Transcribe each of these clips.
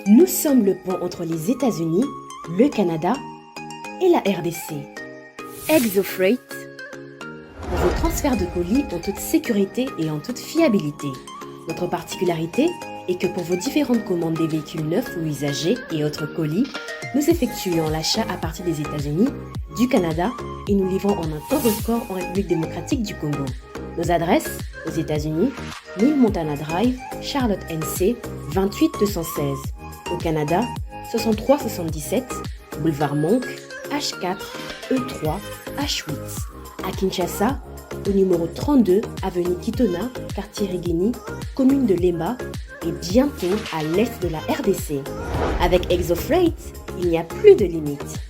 Nous sommes le pont entre les États-Unis, le Canada et la RDC. ExoFreight, pour vos transferts de colis en toute sécurité et en toute fiabilité. Notre particularité est que pour vos différentes commandes des véhicules neufs ou usagés et autres colis, nous effectuons l'achat à partir des États-Unis, du Canada et nous livrons en un temps record en République démocratique du Congo. Nos adresses, aux États-Unis, 1000 Montana Drive, Charlotte NC, 28216. Au Canada, 6377, Boulevard Monk, H4, E3, H8. À Kinshasa, au numéro 32, avenue Kitona, quartier Rigini, commune de Lemba, et bientôt à l'est de la RDC. Avec ExoFreight, il n'y a plus de limites.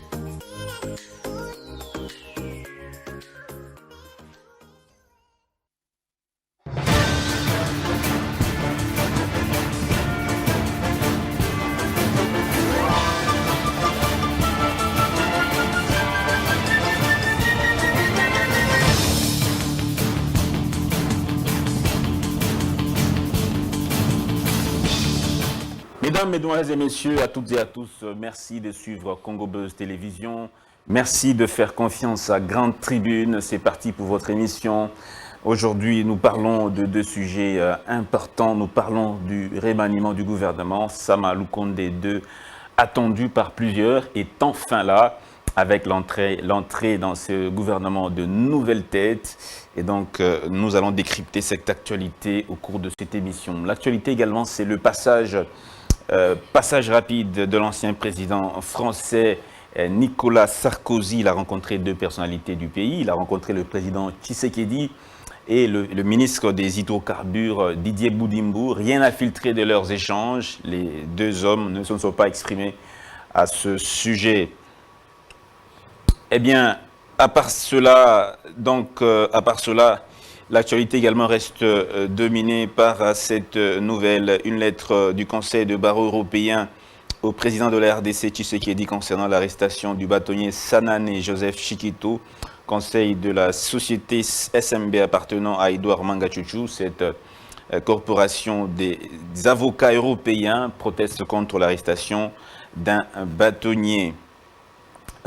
Mesdames, Mesdemoiselles et Messieurs, à toutes et à tous, merci de suivre Congo Buzz Télévision. Merci de faire confiance à Grande Tribune. C'est parti pour votre émission. Aujourd'hui, nous parlons de deux sujets importants. Nous parlons du remaniement du gouvernement. Sama Lukonde II, attendu par plusieurs, est enfin là, avec l'entrée dans ce gouvernement de nouvelles têtes. Et donc, nous allons décrypter cette actualité au cours de cette émission. L'actualité également, c'est le passage rapide de l'ancien président français Nicolas Sarkozy. Il a rencontré deux personnalités du pays. Il a rencontré le président Tshisekedi et le ministre des hydrocarbures Didier Boudimbo. Rien n'a filtré de leurs échanges. Les deux hommes ne se sont pas exprimés à ce sujet. Eh bien, à part cela, l'actualité également reste dominée par cette nouvelle, une lettre du Conseil de barreau européen au président de la RDC Tshisekedi concernant l'arrestation du bâtonnier Sanane Joseph Chikito, conseil de la société SMB appartenant à Edouard Mangachuchu. Cette corporation des avocats européens proteste contre l'arrestation d'un bâtonnier.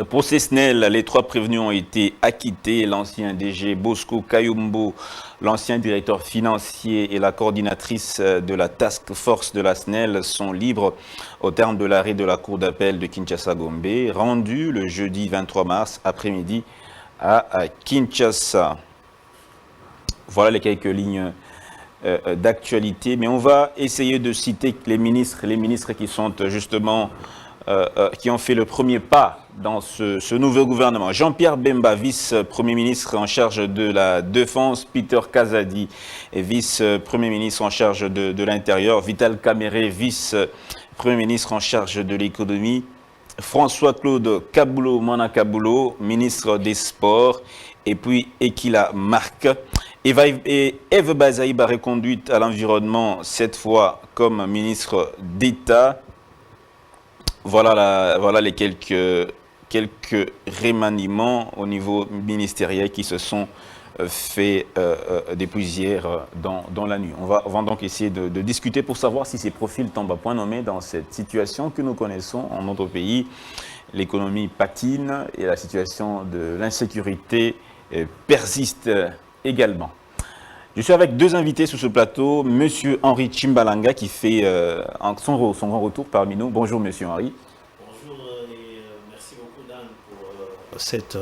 Procès Snell, les trois prévenus ont été acquittés. L'ancien DG Bosco Kayumbo, l'ancien directeur financier et la coordinatrice de la task force de la Snell sont libres au terme de l'arrêt de la cour d'appel de Kinshasa-Gombe, rendu le jeudi 23 mars après-midi à Kinshasa. Voilà les quelques lignes d'actualité, mais on va essayer de citer les ministres qui sont justement qui ont fait le premier pas dans ce nouveau gouvernement. Jean-Pierre Bemba, vice-premier ministre en charge de la Défense. Peter Kazadi, vice-premier ministre en charge de l'Intérieur. Vital Kamerhe, vice-premier ministre en charge de l'Économie. François-Claude Kabulo, ministre des Sports. Et puis Ekila Marc. Eve Bazaïba, reconduite à l'environnement, cette fois comme ministre d'État. Voilà les quelques remaniements au niveau ministériel qui se sont faits depuis hier dans la nuit. On va donc essayer de discuter pour savoir si ces profils tombent à point nommé dans cette situation que nous connaissons en notre pays. L'économie patine et la situation de l'insécurité persiste également. Je suis avec deux invités sur ce plateau. Monsieur Henri Tchimbalanga qui fait son grand retour parmi nous. Bonjour Monsieur Henri. Bonjour et merci beaucoup Dan pour cette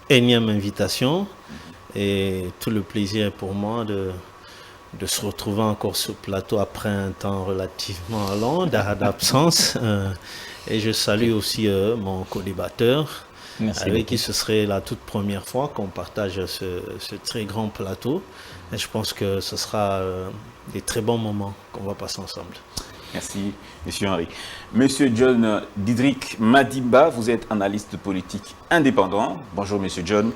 énième invitation. Et tout le plaisir pour moi de se retrouver encore sur le plateau après un temps relativement long d'absence. Et je salue aussi mon co-débatteur. Merci avec beaucoup. qui ce serait la toute première fois qu'on partage ce très grand plateau. Et je pense que ce sera des très bons moments qu'on va passer ensemble. Merci, Monsieur Henri. Monsieur John Didrik Madimba, vous êtes analyste politique indépendant. Bonjour, Monsieur John.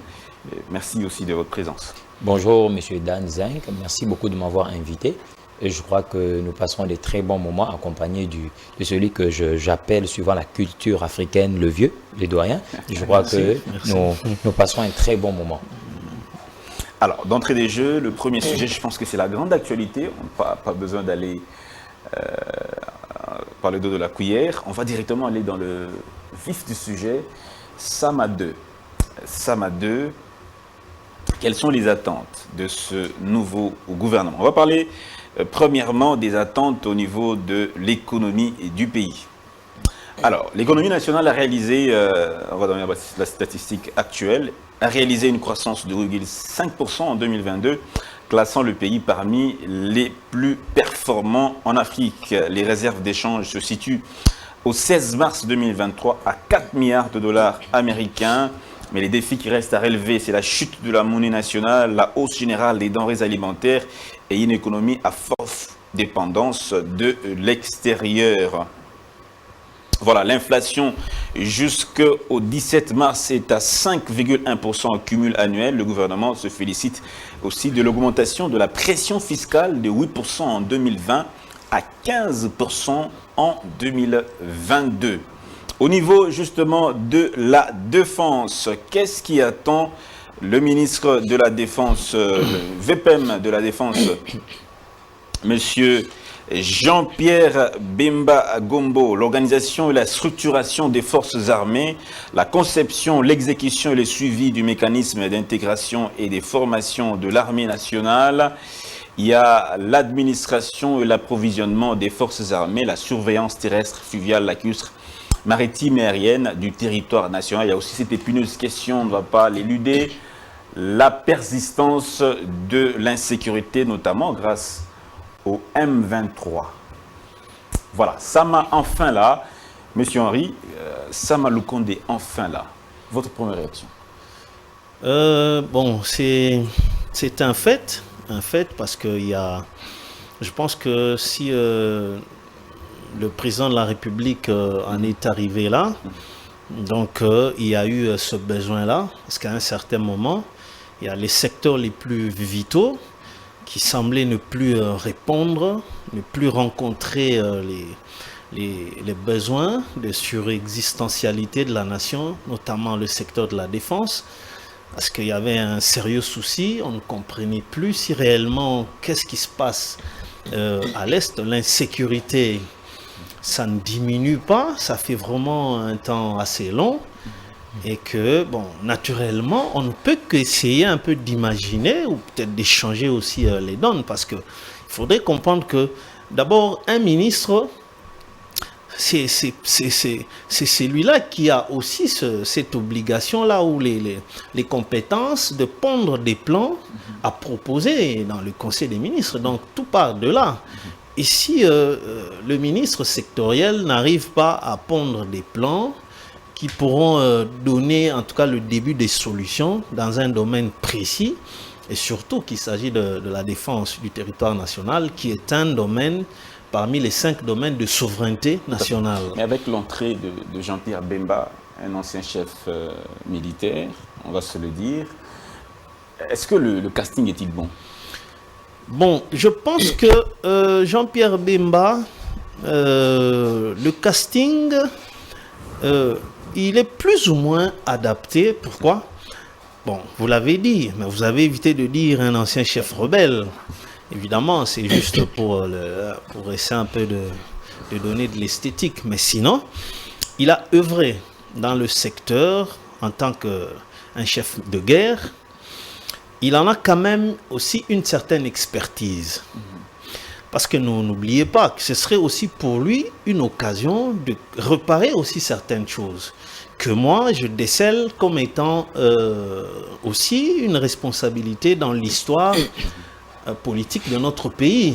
Merci aussi de votre présence. Bonjour, Monsieur Dan Zink. Merci beaucoup de m'avoir invité. Et je crois que nous passerons des très bons moments accompagnés de celui que j'appelle, suivant la culture africaine, le vieux, les doyens. Je crois que nous passerons un très bon moment. Alors, d'entrée des jeux, le premier sujet, je pense que c'est la grande actualité. On n'a pas besoin d'aller par le dos de la cuillère. On va directement aller dans le vif du sujet. Sama 2. Sama 2. Quelles sont les attentes de ce nouveau gouvernement? On va parler premièrement des attentes au niveau de l'économie du pays. Alors, l'économie nationale a réalisé, on va donner la statistique actuelle, a réalisé une croissance de 2,5% en 2022, classant le pays parmi les plus performants en Afrique. Les réserves d'échange se situent au 16 mars 2023 à 4 milliards de dollars américains. Mais les défis qui restent à relever, c'est la chute de la monnaie nationale, la hausse générale des denrées alimentaires et une économie à forte dépendance de l'extérieur. Voilà, l'inflation jusqu'au 17 mars est à 5,1% en cumul annuel. Le gouvernement se félicite aussi de l'augmentation de la pression fiscale de 8% en 2020 à 15% en 2022. Au niveau justement de la Défense, qu'est-ce qui attend le ministre de la Défense, le VPM de la Défense, Monsieur Jean-Pierre Bemba Gombo? L'organisation et la structuration des forces armées, la conception, l'exécution et le suivi du mécanisme d'intégration et des formations de l'armée nationale. Il y a l'administration et l'approvisionnement des forces armées, la surveillance terrestre, fluviale, lacustre, maritime et aérienne du territoire national. Il y a aussi cette épineuse question, on ne va pas l'éluder, la persistance de l'insécurité, notamment grâce au M23. Voilà, Sama enfin là. Monsieur Henri, Sama Lukonde enfin là. Votre première réaction? Bon, c'est un fait parce que je pense que si le président de la République en est arrivé là, donc il y a eu ce besoin-là, parce qu'à un certain moment, il y a les secteurs les plus vitaux qui semblaient ne plus répondre, ne plus rencontrer les besoins de surexistentialité de la nation, notamment le secteur de la défense, parce qu'il y avait un sérieux souci, on ne comprenait plus si réellement qu'est-ce qui se passe à l'Est, l'insécurité, ça ne diminue pas, ça fait vraiment un temps assez long. Et que, bon, naturellement, on ne peut qu'essayer un peu d'imaginer ou peut-être d'échanger aussi les donnes, parce qu'il faudrait comprendre que, d'abord, un ministre, c'est celui-là qui a aussi cette obligation-là, ou les compétences de pondre des plans à proposer dans le Conseil des ministres. Donc, tout part de là. Et si le ministre sectoriel n'arrive pas à pondre des plans qui pourront donner en tout cas le début des solutions dans un domaine précis, et surtout qu'il s'agit de la défense du territoire national, qui est un domaine parmi les 5 domaines de souveraineté nationale. Mais avec l'entrée de Jean-Pierre Bemba, un ancien chef militaire, on va se le dire, est-ce que le casting est-il bon? Bon, je pense que Jean-Pierre Bemba, le casting, il est plus ou moins adapté. Pourquoi? Bon, vous l'avez dit, mais vous avez évité de dire un ancien chef rebelle. Évidemment, c'est juste pour essayer un peu de donner de l'esthétique. Mais sinon, il a œuvré dans le secteur en tant qu'un chef de guerre. Il en a quand même aussi une certaine expertise. Parce que n'oubliez pas que ce serait aussi pour lui une occasion de réparer aussi certaines choses que moi je décèle comme étant aussi une responsabilité dans l'histoire politique de notre pays.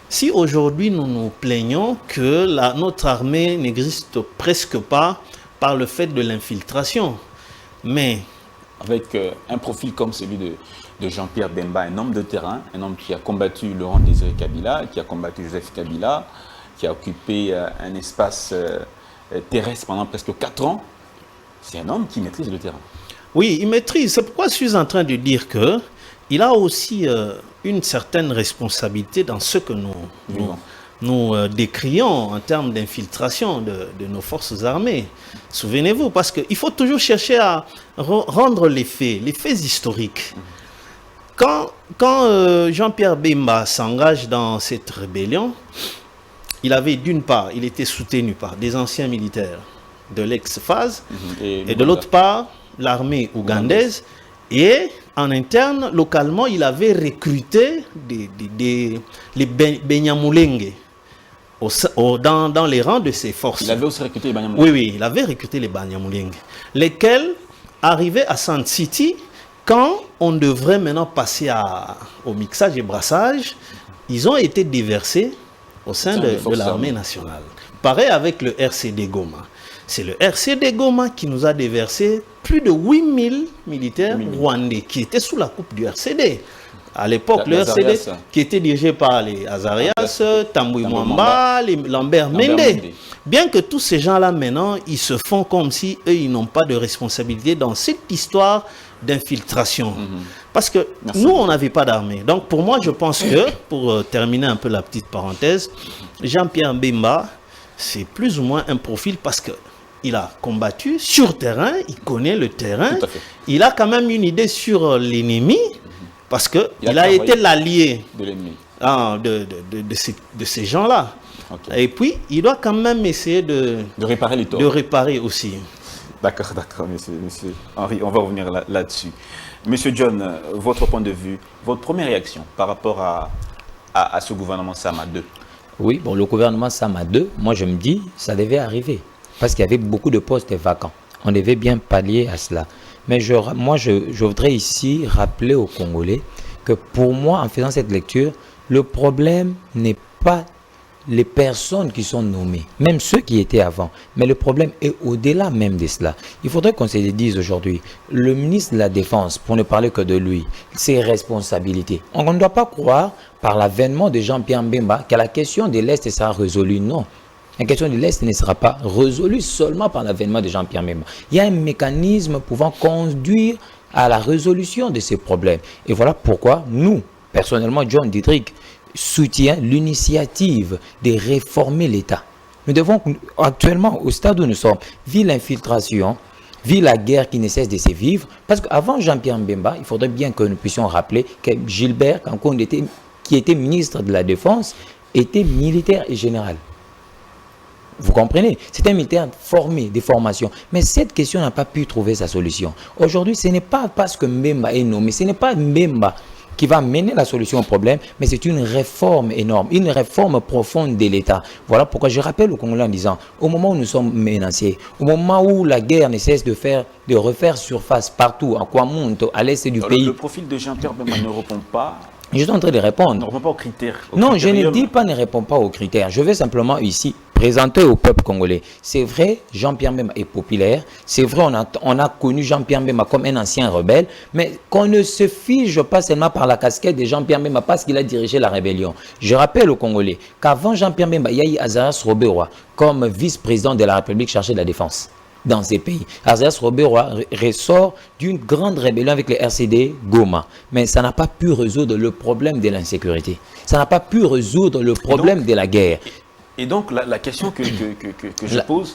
Si aujourd'hui nous nous plaignons que notre armée n'existe presque pas par le fait de l'infiltration, mais avec un profil comme celui de Jean-Pierre Bemba, un homme de terrain, un homme qui a combattu Laurent Désiré Kabila, qui a combattu Joseph Kabila, qui a occupé un espace terrestre pendant presque 4 ans, c'est un homme qui maîtrise le terrain. Oui, il maîtrise. C'est pourquoi je suis en train de dire qu'il a aussi une certaine responsabilité dans ce que nous décrions en termes d'infiltration de nos forces armées. Souvenez-vous, parce qu'il faut toujours chercher à rendre les faits historiques. Quand Jean-Pierre Bemba s'engage dans cette rébellion, d'une part, il était soutenu par des anciens militaires de l'ex-phase, et de l'autre part, l'armée ougandaise, et en interne, localement, il avait recruté les Banyamulenge dans les rangs de ses forces. Il avait aussi recruté les Banyamulenge. Oui, il avait recruté les Banyamulenge, lesquels arrivaient à Sand City quand on devrait maintenant passer au mixage et brassage. Ils ont été déversés au sein de l'armée nationale. Pareil avec le RCD Goma. C'est le RCD Goma qui nous a déversé plus de 8000 militaires rwandais qui étaient sous la coupe du RCD. À l'époque, le RCD qui était dirigé par les Azarias, Tambouy Mwamba, les Lambert Mende. Bien que tous ces gens-là maintenant, ils se font comme si eux, ils n'ont pas de responsabilité dans cette histoire d'infiltration. Parce que nous, on n'avait pas d'armée. Donc pour moi, je pense que, pour terminer un peu la petite parenthèse, Jean-Pierre Mbemba, c'est plus ou moins un profil parce que il a combattu sur terrain, il connaît le terrain, il a quand même une idée sur l'ennemi, parce qu'il a été l'allié de ces gens-là. Et puis, il doit quand même essayer de réparer les torts. De réparer aussi. D'accord, monsieur Henri, on va revenir là-dessus. Monsieur John, votre point de vue, votre première réaction par rapport à ce gouvernement Sama 2? Oui, bon, le gouvernement Sama 2, moi je me dis, ça devait arriver. Parce qu'il y avait beaucoup de postes vacants. On devait bien pallier à cela. Mais moi, je voudrais ici rappeler aux Congolais que pour moi, en faisant cette lecture, le problème n'est pas les personnes qui sont nommées, même ceux qui étaient avant. Mais le problème est au-delà même de cela. Il faudrait qu'on se dise aujourd'hui, le ministre de la Défense, pour ne parler que de lui, ses responsabilités. On ne doit pas croire, par l'avènement de Jean-Pierre Mbemba, que la question de l'Est sera résolue. Non. La question de l'Est ne sera pas résolue seulement par l'avènement de Jean-Pierre Mbemba. Il y a un mécanisme pouvant conduire à la résolution de ces problèmes. Et voilà pourquoi nous, personnellement, John Dietrich, soutient l'initiative de réformer l'État. Nous devons actuellement, au stade où nous sommes, vu l'infiltration, vu la guerre qui ne cesse de se vivre, parce qu'avant Jean-Pierre Mbemba, il faudrait bien que nous puissions rappeler que Gilbert Kankou, qui était ministre de la Défense, était militaire et général. Vous comprenez? C'est un militaire formé, des formations. Mais cette question n'a pas pu trouver sa solution. Aujourd'hui, ce n'est pas parce que Mbemba est nommé, ce n'est pas Mbemba qui va mener la solution au problème, mais c'est une réforme énorme, une réforme profonde de l'État. Voilà pourquoi je rappelle aux Congolais en disant, au moment où nous sommes menacés, au moment où la guerre ne cesse de refaire surface partout, à Kwamonto, à l'est du pays. Le profil de Jean-Pierre Mbemba ne répond pas. Je suis en train de répondre. Ne répond pas aux critères. Non, je ne dis pas ne répond pas aux critères. Je vais simplement ici présenter au peuple congolais. C'est vrai, Jean-Pierre Mbemba est populaire. C'est vrai, on a connu Jean-Pierre Mbemba comme un ancien rebelle. Mais qu'on ne se fige pas seulement par la casquette de Jean-Pierre Mbemba parce qu'il a dirigé la rébellion. Je rappelle aux Congolais qu'avant Jean-Pierre Mbemba, il y a eu Azarias Robert comme vice-président de la République chargé de la défense dans ces pays. Azarias Robert ressort d'une grande rébellion avec le RCD Goma. Mais ça n'a pas pu résoudre le problème de l'insécurité. Ça n'a pas pu résoudre le problème de la guerre. Et donc, la question que je pose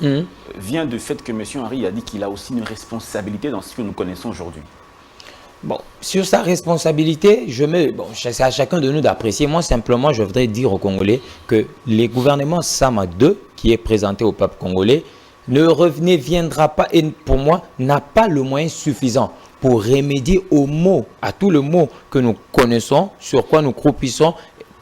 vient du fait que M. Henri a dit qu'il a aussi une responsabilité dans ce que nous connaissons aujourd'hui. Bon, sur sa responsabilité, c'est à chacun de nous d'apprécier. Moi, simplement, je voudrais dire aux Congolais que les gouvernements Sama 2, qui est présenté au peuple congolais, ne viendra pas, et pour moi, n'a pas le moyen suffisant pour remédier aux maux, à tous les maux que nous connaissons, sur quoi nous croupissons,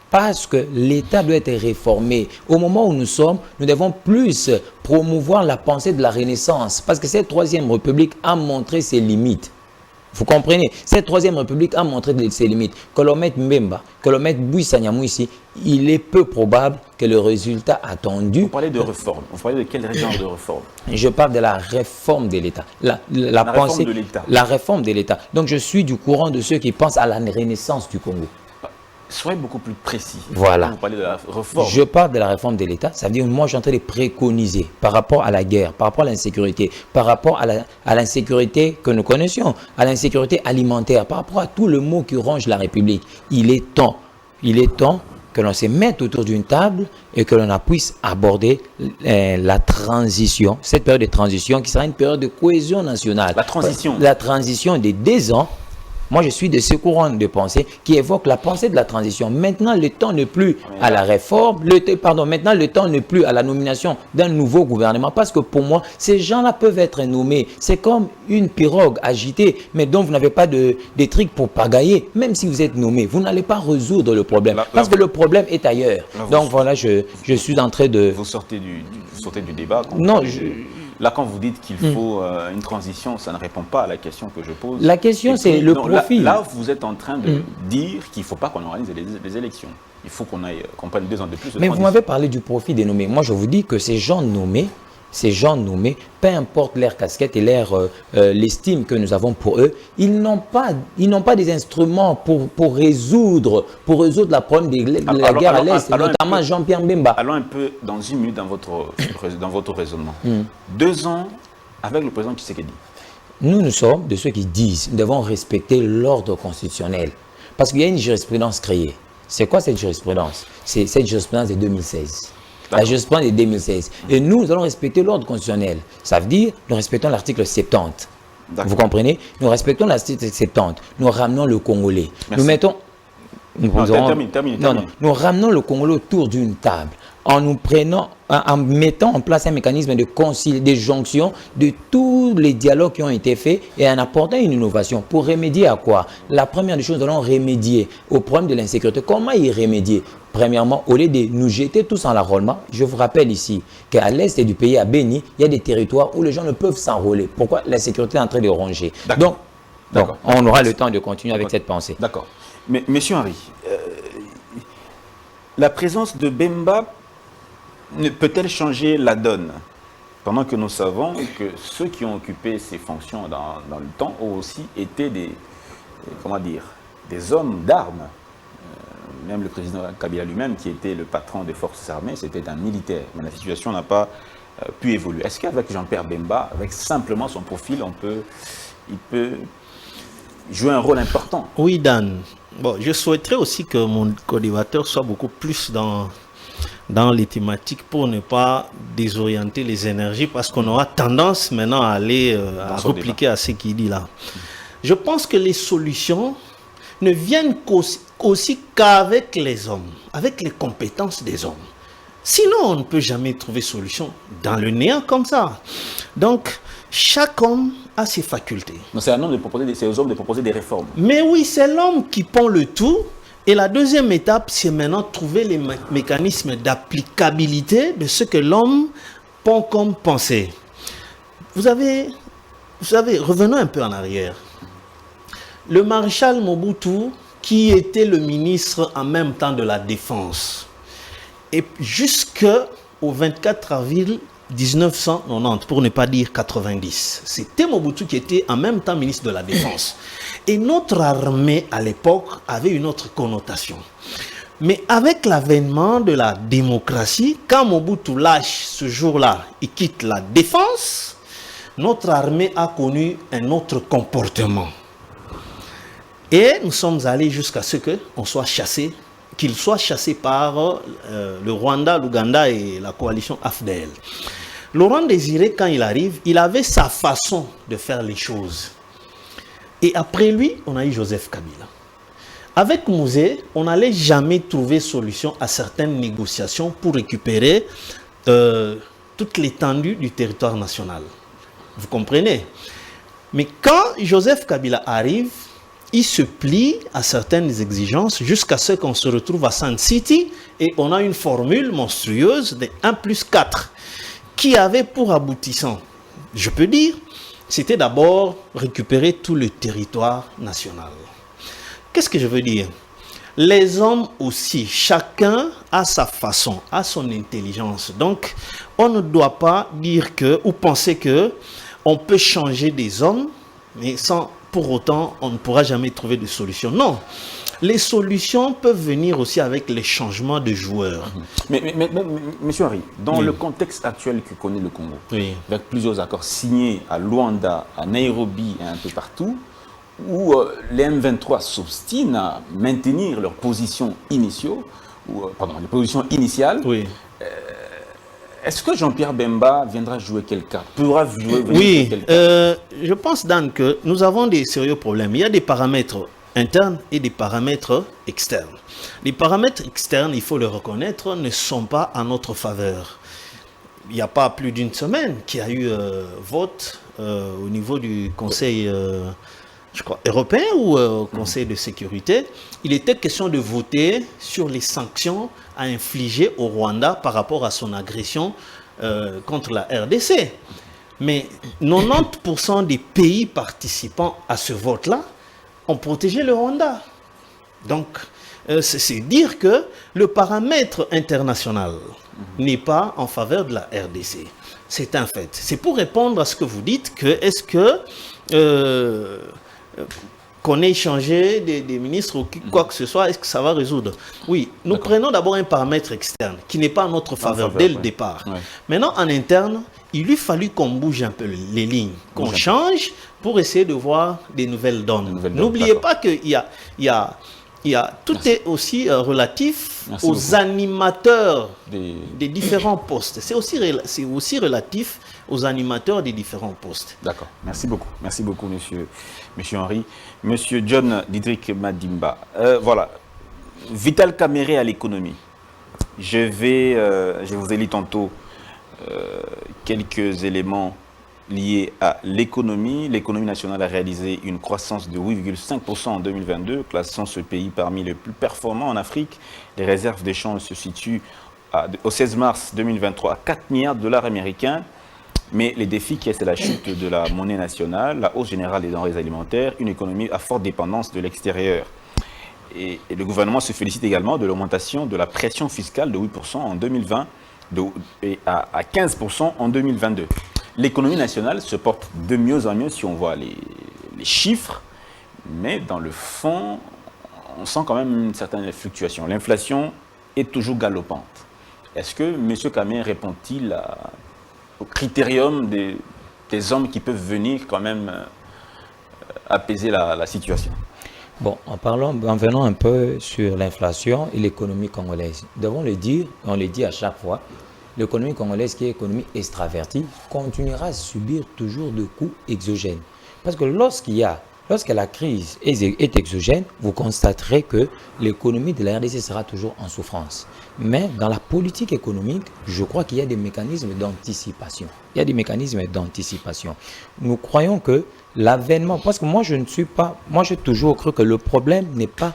parce que l'État doit être réformé. Au moment où nous sommes, nous devons plus promouvoir la pensée de la Renaissance, parce que cette Troisième République a montré ses limites. Vous comprenez? Cette Troisième République a montré ses limites. Que l'on mette Mbemba, que l'on mette Bouissanyamou ici, il est peu probable que le résultat attendu... Vous parlez de réforme. Vous parlez de quel genre de réforme? Je parle de la réforme de l'État. La réforme de l'État. La réforme de l'État. Donc je suis du courant de ceux qui pensent à la renaissance du Congo. Soyez beaucoup plus précis. Voilà. Vous parlez de la réforme. Je parle de la réforme de l'État. Ça veut dire que moi, je suis en train de préconiser par rapport à la guerre, par rapport à l'insécurité, par rapport à l'insécurité que nous connaissions, à l'insécurité alimentaire, par rapport à tout le mot qui ronge la République. Il est temps que l'on se mette autour d'une table et que l'on puisse aborder la transition, cette période de transition qui sera une période de cohésion nationale. La transition. La transition des 2 ans Moi, je suis de ce courant de pensée qui évoque la pensée de la transition. Maintenant, le temps n'est plus à la réforme, maintenant, le temps n'est plus à la nomination d'un nouveau gouvernement, parce que pour moi, ces gens-là peuvent être nommés. C'est comme une pirogue agitée, mais dont vous n'avez pas de trucs pour pagailler. Même si vous êtes nommé, vous n'allez pas résoudre le problème, parce que le problème est ailleurs. Donc voilà, je suis en train de... Vous sortez du débat. Non, Là, quand vous dites qu'il faut une transition, ça ne répond pas à la question que je pose. La question, c'est le profil. Là, vous êtes en train de dire qu'il ne faut pas qu'on organise les élections. Il faut qu'on prenne 2 ans de plus de Mais transition. vous m'avez parlé du profil des nommés. Moi, je vous dis que ces gens nommés, peu importe leur casquette et l'estime que nous avons pour eux, ils n'ont pas des instruments pour résoudre la problème de la guerre à l'Est, notamment Jean-Pierre Bemba. Allons un peu dans une minute dans votre raisonnement. 2 ans avec le président Tshisekedi. Nous sommes de ceux qui disent nous devons respecter l'ordre constitutionnel. Parce qu'il y a une jurisprudence créée. C'est quoi cette jurisprudence? C'est cette jurisprudence de 2016. La jurisprudence de 2016. Et nous allons respecter l'ordre constitutionnel. Ça veut dire, nous respectons l'article 70. Vous comprenez? Nous respectons l'article 70. Nous ramenons le Congolais. Merci. Nous mettons... Termine. Nous ramenons le Congolais autour d'une table en mettant en place un mécanisme de jonction de tous les dialogues qui ont été faits et en apportant une innovation. Pour remédier à quoi? La première des choses, nous allons remédier au problème de l'insécurité. Comment y remédier? Premièrement, au lieu de nous jeter tous en l'enrôlement, je vous rappelle ici qu'à l'est du pays, à Béni, il y a des territoires où les gens ne peuvent s'enrôler. Pourquoi? L'insécurité est en train de ronger. Donc, on aura le temps de continuer avec cette pensée. D'accord. Mais, Monsieur Henri, la présence de Bemba peut-elle changer la donne? Pendant que nous savons que ceux qui ont occupé ces fonctions dans le temps ont aussi été des hommes d'armes. Même le président Kabila lui-même, qui était le patron des forces armées, c'était un militaire. Mais la situation n'a pas pu évoluer. Est-ce qu'avec Jean-Pierre Bemba, avec simplement son profil, il peut jouer un rôle important? Oui, Dan. Bon, je souhaiterais aussi que mon co-débatteur soit beaucoup plus dans les thématiques pour ne pas désorienter les énergies, parce qu'on aura tendance maintenant à aller à répliquer à ce qu'il dit là. Je pense que les solutions ne viennent aussi qu'avec les hommes, avec les compétences des hommes. Sinon, on ne peut jamais trouver solution dans le néant comme ça. Donc, chaque homme a ses facultés. C'est aux hommes de proposer des réformes. Mais oui, c'est l'homme qui pond le tout. Et la deuxième étape, c'est maintenant trouver les mécanismes d'applicabilité de ce que l'homme pond comme pensée. Vous savez, revenons un peu en arrière. Le maréchal Mobutu, qui était le ministre en même temps de la Défense, et jusqu'au 24 avril 1990, pour ne pas dire 90, c'était Mobutu qui était en même temps ministre de la Défense. Et notre armée, à l'époque, avait une autre connotation. Mais avec l'avènement de la démocratie, quand Mobutu lâche ce jour-là et quitte la Défense, notre armée a connu un autre comportement. Et nous sommes allés jusqu'à ce qu'on soit chassé, qu'il soit chassé par le Rwanda, l'Ouganda et la coalition AFDL. Laurent Désiré, quand il arrive, il avait sa façon de faire les choses. Et après lui, on a eu Joseph Kabila. Avec Mouzé, on n'allait jamais trouver solution à certaines négociations pour récupérer toute l'étendue du territoire national. Vous comprenez? Mais quand Joseph Kabila arrive, il se plie à certaines exigences jusqu'à ce qu'on se retrouve à Sun City et on a une formule monstrueuse de 1+4 qui avait pour aboutissant, je peux dire, c'était d'abord récupérer tout le territoire national. Qu'est-ce que je veux dire? Les hommes aussi, chacun a sa façon, a son intelligence. Donc, on ne doit pas dire que, ou penser que on peut changer des hommes, mais sans pour autant, on ne pourra jamais trouver de solution. Non, les solutions peuvent venir aussi avec les changements de joueurs. Mais Monsieur Henri, dans le contexte actuel que connaît le Congo, avec plusieurs accords signés à Luanda, à Nairobi et un peu partout, où les M23 s'obstinent à maintenir leurs positions initiales, Est-ce que Jean-Pierre Bemba viendra jouer quelqu'un? Pourra jouer Oui, quelqu'un? je pense, Dan, que nous avons des sérieux problèmes. Il y a des paramètres internes et des paramètres externes. Les paramètres externes, il faut le reconnaître, ne sont pas en notre faveur. Il n'y a pas plus d'une semaine qu'il y a eu vote au niveau du Conseil je crois, européen ou au Conseil de sécurité. Il était question de voter sur les sanctions à infliger au Rwanda par rapport à son agression contre la RDC. Mais 90% des pays participants à ce vote-là ont protégé le Rwanda. Donc, c'est dire que le paramètre international n'est pas en faveur de la RDC. C'est un fait. C'est pour répondre à ce que vous dites que est-ce que qu'on ait échangé des ministres ou quoi que ce soit, est-ce que ça va résoudre? Oui, nous prenons d'abord un paramètre externe qui n'est pas en notre faveur dès le départ. Ouais. Maintenant, en interne, il lui fallu qu'on bouge un peu les lignes, qu'on change pour essayer de voir des nouvelles donnes. N'oubliez pas qu'il y a tout est aussi relatif aux animateurs des différents postes. C'est aussi relatif aux animateurs des différents postes. D'accord. Merci beaucoup, monsieur Henri. Monsieur John Didrik Madimba. Voilà. Vital Kamerhe à l'économie. Je vous ai lu tantôt quelques éléments liés à l'économie. L'économie nationale a réalisé une croissance de 8,5% en 2022, classant ce pays parmi les plus performants en Afrique. Les réserves d'échange se situent au 16 mars 2023 à 4 milliards de dollars américains. Mais les défis c'est la chute de la monnaie nationale, la hausse générale des denrées alimentaires, une économie à forte dépendance de l'extérieur. Et le gouvernement se félicite également de l'augmentation de la pression fiscale de 8% en 2020 et à 15% en 2022. L'économie nationale se porte de mieux en mieux si on voit les chiffres, mais dans le fond, on sent quand même une certaine fluctuation. L'inflation est toujours galopante. Est-ce que M. Kamerhe répond-il au critérium des hommes qui peuvent venir quand même apaiser la situation? Bon, en venant un peu sur l'inflation et l'économie congolaise, nous devons le dire, on le dit à chaque fois, l'économie congolaise, qui est économie extravertie, continuera à subir toujours de coûts exogènes. Parce que lorsque la crise est exogène, vous constaterez que l'économie de la RDC sera toujours en souffrance. Mais dans la politique économique, je crois qu'il y a des mécanismes d'anticipation. Nous croyons que l'avènement, parce que moi j'ai toujours cru que le problème n'est pas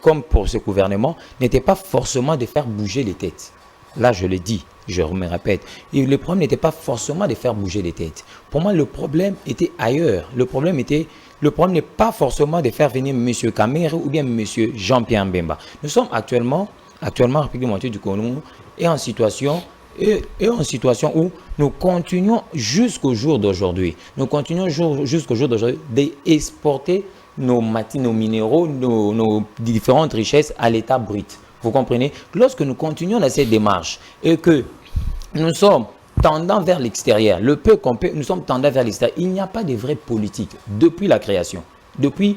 comme pour ce gouvernement, n'était pas forcément de faire bouger les têtes. Là, je le dis, je me répète. Et le problème n'était pas forcément de faire bouger les têtes. Pour moi, le problème était ailleurs. Le problème n'est pas forcément de faire venir M. Kamerhe ou bien M. Jean-Pierre Bemba. Nous sommes actuellement en République démocratique du Congo et en situation où nous continuons jusqu'au jour d'aujourd'hui. D'exporter nos minéraux, nos différentes richesses à l'état brut. Vous comprenez? Lorsque nous continuons dans cette démarche et que nous sommes tendants vers l'extérieur, nous sommes tendants vers l'extérieur, il n'y a pas de vraie politique depuis la création. Depuis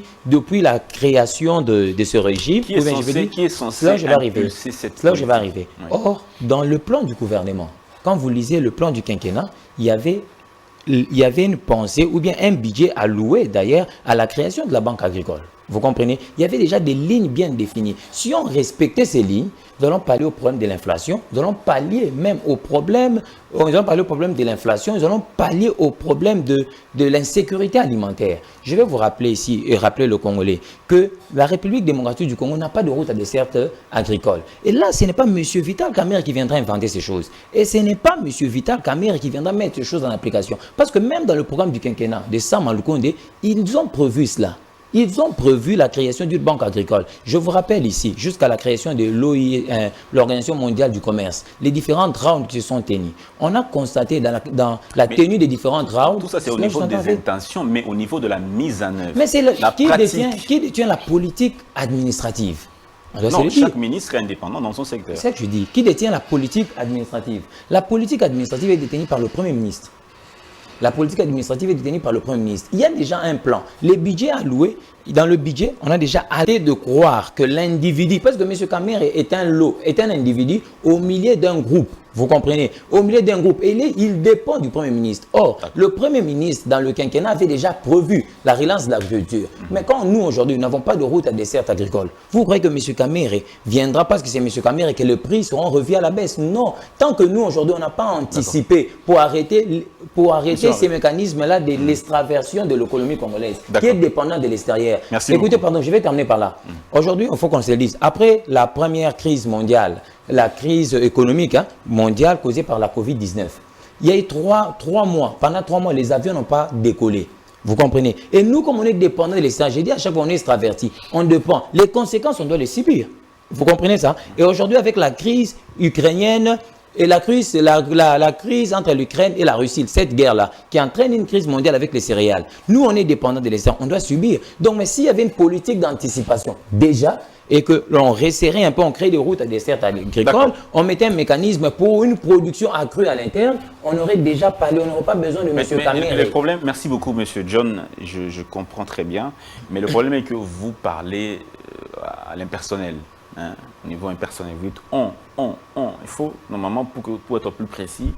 la création de ce régime, qui est censé impulser cette politique? Là, je vais arriver. Oui. Or, dans le plan du gouvernement, quand vous lisez le plan du quinquennat, il y avait une pensée ou bien un budget alloué d'ailleurs à la création de la banque agricole. Vous comprenez? Il y avait déjà des lignes bien définies. Si on respectait ces lignes, nous allons pallier au problème de l'inflation, nous allons pallier même au problème, de l'inflation, nous allons pallier au problème de l'insécurité alimentaire. Je vais vous rappeler ici, et rappeler le Congolais, que la République démocratique du Congo n'a pas de route à dessert agricole. Et là, ce n'est pas M. Vital Kamerhe qui viendra inventer ces choses. Et ce n'est pas M. Vital Kamerhe qui viendra mettre ces choses en application. Parce que même dans le programme du quinquennat de Sam Lukonde, ils ont prévu cela. Ils ont prévu la création d'une banque agricole. Je vous rappelle ici, jusqu'à la création de l'Organisation mondiale du commerce, les différentes rounds qui se sont tenues. On a constaté dans la tenue des différentes rounds... Tout ça, c'est au niveau des intentions, mais au niveau de la mise en œuvre. Mais c'est qui détient la politique administrative? Non, chaque ministre est indépendant dans son secteur. C'est ce que je dis. Qui détient la politique administrative? La politique administrative est détenue par le Premier ministre. La politique administrative est détenue par le Premier ministre. Il y a déjà un plan. Les budgets alloués, dans le budget, on a déjà arrêté de croire que l'individu, parce que M. Kamerhe est un individu au milieu d'un groupe. Vous comprenez? Au milieu d'un groupe. Et il dépend du Premier ministre. Or, le Premier ministre, dans le quinquennat, avait déjà prévu la relance de l'agriculture. Mais quand nous, aujourd'hui, nous n'avons pas de route à desserte agricole, vous croyez que M. Kamere viendra parce que c'est M. Kamere que les prix seront revus à la baisse? Non. Tant que nous, aujourd'hui, on n'a pas anticipé pour arrêter ces mécanismes-là de l'extraversion de l'économie congolaise, qui est dépendante de l'extérieur. Écoutez, pardon, je vais terminer par là. Aujourd'hui, il faut qu'on se le dise. Après la première crise mondiale, la crise économique mondiale causée par la Covid-19. Il y a eu trois mois. Pendant 3 mois, les avions n'ont pas décollé. Vous comprenez? Et nous, comme on est dépendant de l'extérieur, j'ai dit à chaque fois on est extraverti, on dépend. Les conséquences, on doit les subir. Vous comprenez ça? Et aujourd'hui, avec la crise ukrainienne et la crise entre l'Ukraine et la Russie, cette guerre-là, qui entraîne une crise mondiale avec les céréales, nous, on est dépendant de l'extérieur, on doit subir. Donc, mais s'il y avait une politique d'anticipation, déjà, et que l'on resserrait un peu, on crée des routes à dessert agricole, on mettait un mécanisme pour une production accrue à l'interne, on aurait déjà parlé, on n'aurait pas besoin de M. Kamere. Le problème, merci beaucoup M. John, je comprends très bien, mais le problème est que vous parlez à l'impersonnel, au niveau impersonnel, vous dites on. Il faut, normalement, pour être plus précis,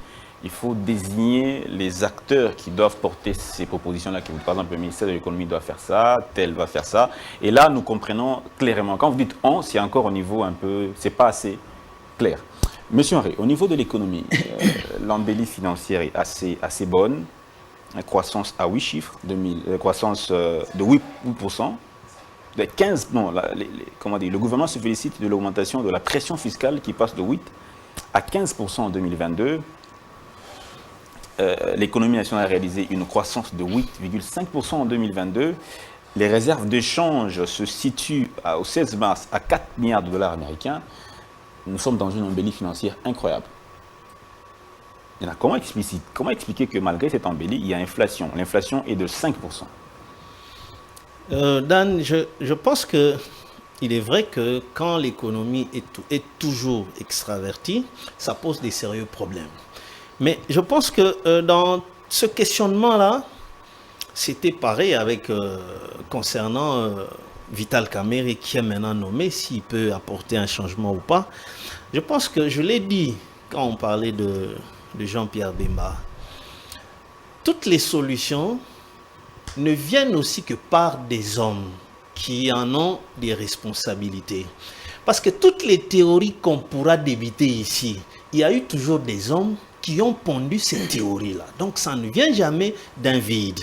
il faut désigner les acteurs qui doivent porter ces propositions-là. Par exemple, le ministère de l'économie doit faire ça, tel va faire ça. Et là, nous comprenons clairement. Quand vous dites on, c'est encore au niveau un peu, c'est pas assez clair. Monsieur Henry, au niveau de l'économie, l'embellie financière est assez bonne. La croissance à 8 chiffres, croissance de 8%. De 15, non, comment dire, le gouvernement se félicite de l'augmentation de la pression fiscale qui passe de 8 à 15% en 2022. L'économie nationale a réalisé une croissance de 8,5% en 2022. Les réserves de change se situent au 16 mars à 4 milliards de dollars américains. Nous sommes dans une embellie financière incroyable. Comment expliquer que malgré cette embellie, il y a inflation? L'inflation est de 5%. Dan, je pense que il est vrai que quand l'économie est toujours extravertie, ça pose des sérieux problèmes. Mais je pense que dans ce questionnement-là, c'était pareil avec concernant Vital Kamere qui est maintenant nommé, s'il peut apporter un changement ou pas. Je pense que je l'ai dit quand on parlait de Jean-Pierre Bemba. Toutes les solutions ne viennent aussi que par des hommes qui en ont des responsabilités. Parce que toutes les théories qu'on pourra débiter ici, il y a eu toujours des hommes qui ont pondu ces théories-là. Donc ça ne vient jamais d'un vide.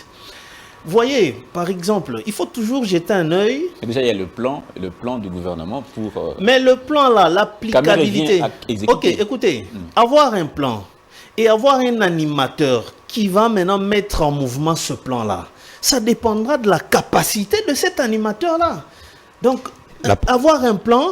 Voyez, par exemple, il faut toujours jeter un œil. Déjà, il y a le plan du gouvernement pour... Mais le plan là, l'applicabilité... Ok, écoutez, avoir un plan et avoir un animateur qui va maintenant mettre en mouvement ce plan-là, ça dépendra de la capacité de cet animateur-là. Donc, avoir un plan...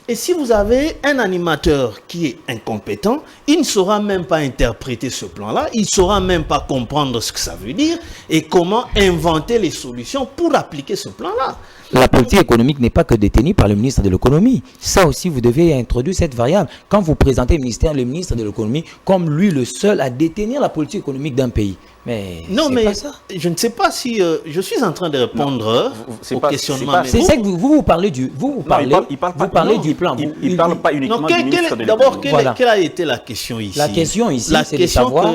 Et si vous avez un animateur qui est incompétent, il ne saura même pas interpréter ce plan-là, il ne saura même pas comprendre ce que ça veut dire et comment inventer les solutions pour appliquer ce plan-là. La politique économique n'est pas que détenue par le ministre de l'économie. Ça aussi, vous devez introduire cette variable. Quand vous présentez le ministre de l'économie comme lui le seul à détenir la politique économique d'un pays. Mais non, mais pas ça. Je ne sais pas si je suis en train de répondre au questionnement. C'est ça que vous parlez du plan. Il ne parle pas uniquement du ministre de l'économie. D'abord, quelle a été la question ici? La question ici, c'est de savoir.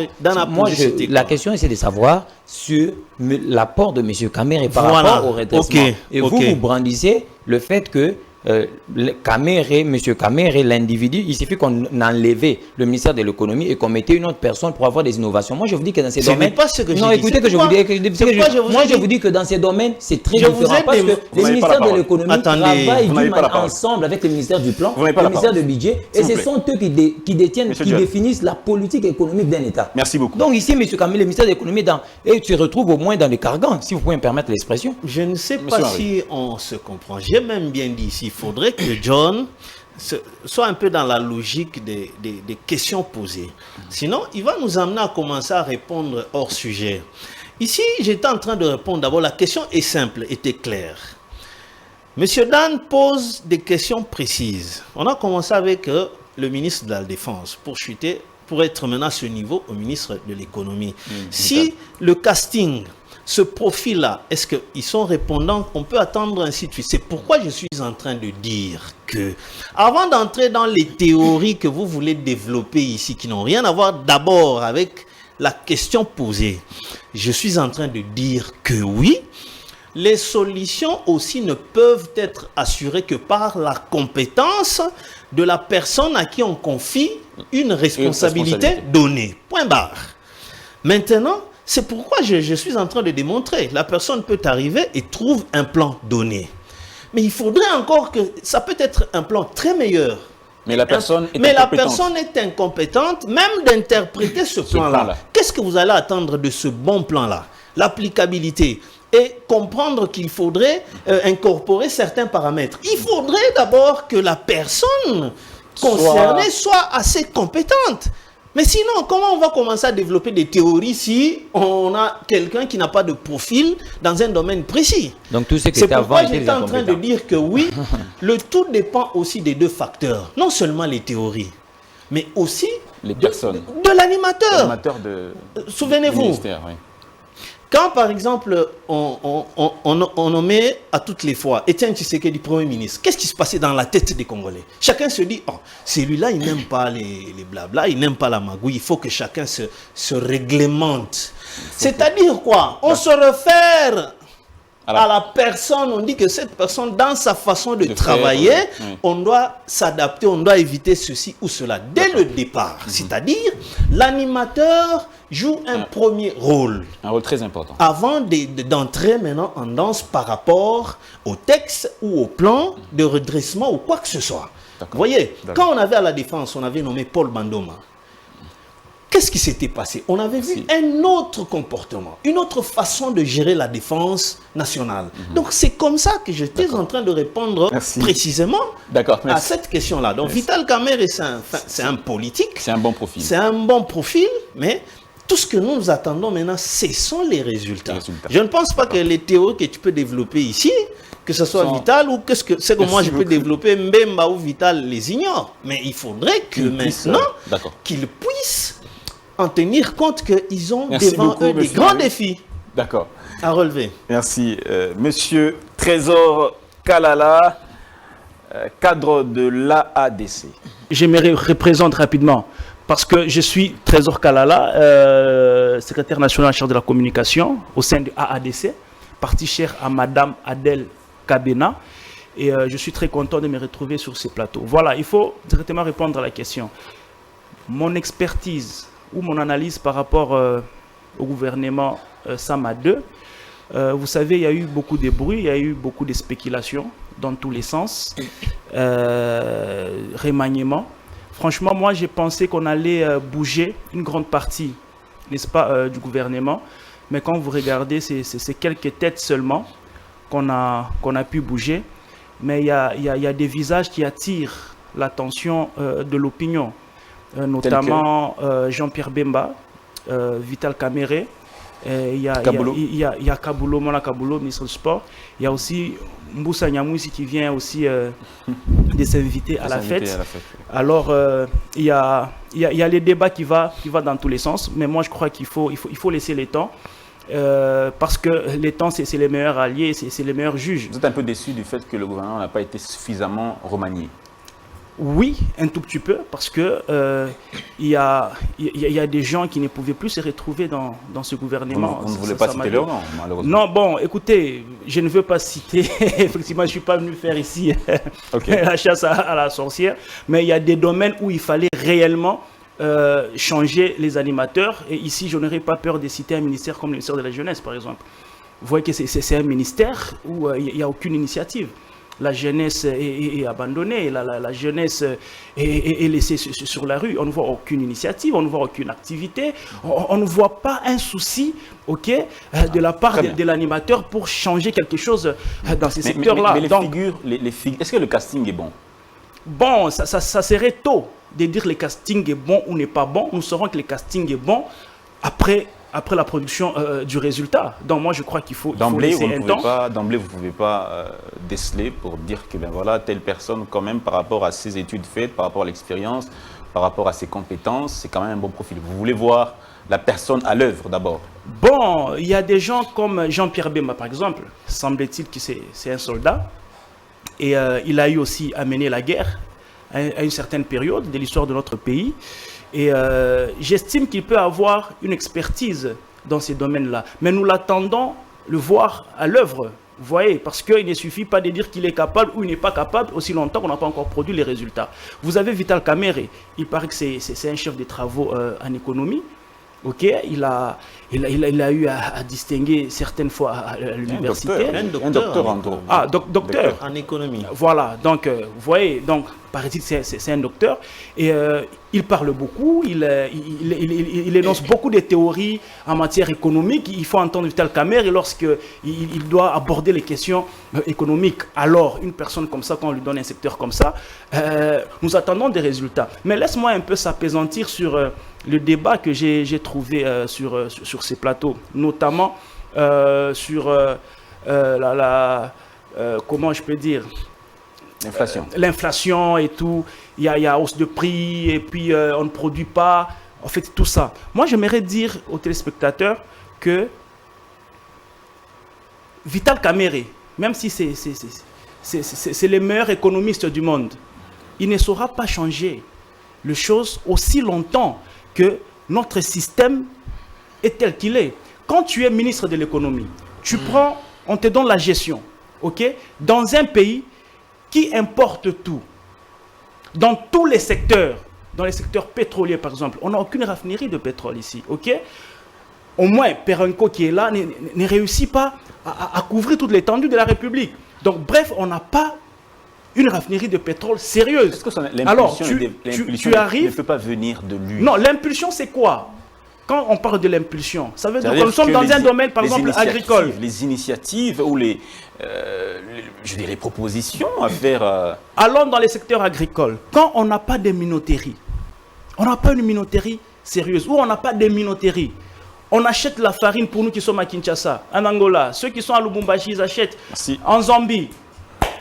La question c'est de savoir sur l'apport de M. Kamere par rapport au redressement. Et vous brandissez le fait que M. Kamere, l'individu, il suffit qu'on enlevait le ministère de l'économie et qu'on mettait une autre personne pour avoir des innovations. Moi, je vous dis que dans ces domaines... pas ce que non, écoutez que je vous dis... Moi, je vous dis que dans ces domaines, c'est très différent. Parce que le ministère de l'économie travaille ensemble avec le ministère du plan, le ministère du budget, et ce sont eux qui détiennent, qui définissent la politique économique d'un État. Merci beaucoup. Donc ici, M. Kamere, le ministère de l'économie, et tu retrouves au moins dans le cargan, si vous pouvez me permettre l'expression. Je ne sais pas si on se comprend. J'ai même bien dit ici, il faudrait que John soit un peu dans la logique des questions posées. Sinon, il va nous amener à commencer à répondre hors sujet. Ici, j'étais en train de répondre. D'abord, la question est simple, était claire. Monsieur Dan pose des questions précises. On a commencé avec le ministre de la Défense pour chuter pour être maintenant à ce niveau au ministre de l'économie. Si le casting, ce profil-là, est-ce qu'ils sont répondants? On peut attendre ainsi de suite. C'est pourquoi je suis en train de dire que, avant d'entrer dans les théories que vous voulez développer ici, qui n'ont rien à voir d'abord avec la question posée, je suis en train de dire que oui, les solutions aussi ne peuvent être assurées que par la compétence de la personne à qui on confie une responsabilité donnée. Point barre. Maintenant, c'est pourquoi je suis en train de démontrer. La personne peut arriver et trouve un plan donné. Mais il faudrait encore que... Ça peut être un plan très meilleur. Mais la personne est Mais la incompétente. personne est incompétente même d'interpréter ce plan-là. Qu'est-ce que vous allez attendre de ce bon plan-là? L'applicabilité. Et comprendre qu'il faudrait incorporer certains paramètres. Il faudrait d'abord que la personne concernée soit assez compétente. Mais sinon, comment on va commencer à développer des théories si on a quelqu'un qui n'a pas de profil dans un domaine précis? Donc tout ce qui C'est était avant pourquoi était j'étais en train de incompétent. dire que oui, le tout dépend aussi des deux facteurs. Non seulement les théories, mais aussi Les personnes. de l'animateur. L'animateur de... du Souvenez-vous, ministère, oui. quand par exemple on nommait à toutes les fois Étienne Tshisekedi Premier ministre, qu'est-ce qui se passait dans la tête des Congolais? Chacun se dit, oh, celui-là il n'aime pas les blabla, il n'aime pas la magouille, il faut que chacun se réglemente. C'est-à-dire quoi? On se réfère à la personne, on dit que cette personne, dans sa façon de travailler, on doit s'adapter, on doit éviter ceci ou cela dès le départ. C'est-à-dire, l'animateur joue un premier rôle. Un rôle très important. Avant d'entrer maintenant en danse par rapport au texte ou au plan de redressement ou quoi que ce soit. Vous voyez, quand on avait à la défense, on avait nommé Paul Bandoma. Qu'est-ce qui s'était passé? On avait vu un autre comportement, une autre façon de gérer la défense nationale. Donc c'est comme ça que j'étais en train de répondre précisément à cette question-là. Donc Vital Kamerhe, c'est un politique. C'est un bon profil. C'est un bon profil, mais tout ce que nous attendons maintenant, ce sont les résultats. Je ne pense pas que les théories que tu peux développer ici, que ce soit Vital ou que ce que moi je peux développer, Mbemba ou Vital les ignore. Mais il faudrait que maintenant, qu'ils puissent en tenir compte qu'ils ont devant eux des grands défis à relever. Merci. Monsieur Trésor Kalala, cadre de l'AADC. Je me représente rapidement parce que je suis Trésor Kalala, secrétaire national en charge de la communication au sein de l'AADC, parti cher à Madame Adèle Kabena. Et je suis très content de me retrouver sur ces plateaux. Voilà, il faut directement répondre à la question. Mon expertise ou mon analyse par rapport au gouvernement Sama 2, vous savez, il y a eu beaucoup de bruit, il y a eu beaucoup de spéculations dans tous les sens, remaniement. Franchement, moi, j'ai pensé qu'on allait bouger une grande partie, n'est-ce pas, du gouvernement. Mais quand vous regardez, c'est quelques têtes seulement qu'on a pu bouger. Mais il y a des visages qui attirent l'attention de l'opinion. Notamment Jean-Pierre Bemba, Vital Kamerhe, il y a Kabulo, Mona Kabulo, ministre du Sport. Il y a aussi Mboussa Nyamouzi qui vient aussi de s'inviter à la fête. Alors, il y a les débats qui va dans tous les sens. Mais moi, je crois qu'il faut laisser le temps. Parce que les temps, c'est les meilleurs alliés, c'est les meilleurs juges. Vous êtes un peu déçu du fait que le gouvernement n'a pas été suffisamment remanié? Oui, un tout petit peu, parce que il y a des gens qui ne pouvaient plus se retrouver dans ce gouvernement. Vous ne voulez pas citer leur nom, malheureusement. Non, bon, écoutez, je ne veux pas citer, effectivement, je ne suis pas venu faire ici la chasse à la sorcière, mais il y a des domaines où il fallait réellement changer les animateurs. Et ici, je n'aurais pas peur de citer un ministère comme le ministère de la Jeunesse, par exemple. Vous voyez que c'est un ministère où il n'y a aucune initiative. La jeunesse est abandonnée, la jeunesse est laissée sur la rue. On ne voit aucune initiative, on ne voit aucune activité, on ne voit pas un souci de la part de l'animateur pour changer quelque chose dans ces secteurs-là. Mais les figures, est-ce que le casting est bon? Bon, ça serait tôt de dire que le casting est bon ou n'est pas bon. Nous saurons que le casting est bon après la production du résultat. Donc moi je crois qu'il faut laisser un temps. D'emblée vous ne pouvez pas déceler pour dire que ben voilà, telle personne quand même par rapport à ses études faites, par rapport à l'expérience, par rapport à ses compétences, c'est quand même un bon profil. Vous voulez voir la personne à l'œuvre d'abord? Bon, il y a des gens comme Jean-Pierre Bemba, par exemple. Semble-t-il que c'est un soldat. Et il a eu aussi à mener la guerre à une certaine période de l'histoire de notre pays. Et j'estime qu'il peut avoir une expertise dans ces domaines-là. Mais nous l'attendons le voir à l'œuvre. Vous voyez, parce qu'il ne suffit pas de dire qu'il est capable ou il n'est pas capable aussi longtemps qu'on n'a pas encore produit les résultats. Vous avez Vital Kamerhe, il paraît que c'est un chef de travaux en économie. Ok, il a eu à distinguer certaines fois à l'université. Un docteur en gros. Ah, docteur. En économie. Voilà, donc vous voyez, donc paraît-il c'est un docteur et il parle beaucoup, il énonce beaucoup de théories en matière économique. Il faut entendre Vital Kamerhe lorsqu'il doit aborder les questions économiques. Alors, une personne comme ça, quand on lui donne un secteur comme ça, nous attendons des résultats. Mais laisse-moi un peu s'apaisantir sur le débat que j'ai trouvé sur ces plateaux, notamment sur comment je peux dire, l'inflation et tout. Il y a hausse de prix et puis on ne produit pas, en fait tout ça. Moi j'aimerais dire aux téléspectateurs que Vital Kamerhe, même si c'est le meilleur économiste du monde, il ne saura pas changer les choses aussi longtemps que notre système est tel qu'il est. Quand tu es ministre de l'économie, tu prends, on te donne la gestion, ok? Dans un pays qui importe tout, dans tous les secteurs, dans les secteurs pétroliers par exemple, on n'a aucune raffinerie de pétrole ici, ok? Au moins, Perenco qui est là ne réussit pas à couvrir toute l'étendue de la République. Donc bref, on n'a pas une raffinerie de pétrole sérieuse. Est-ce que alors, tu arrives, ne peut pas venir de lui? Non, l'impulsion c'est quoi? Quand on parle de l'impulsion, ça veut dire que nous sommes dans un domaine, par exemple, agricole. Les initiatives ou les propositions à faire... Allons dans les secteurs agricoles. Quand on n'a pas de minoterie, on n'a pas une minoterie sérieuse, ou on n'a pas de minoterie, on achète la farine pour nous qui sommes à Kinshasa, en Angola. Ceux qui sont à Lubumbashi, ils achètent. Merci. En Zambie,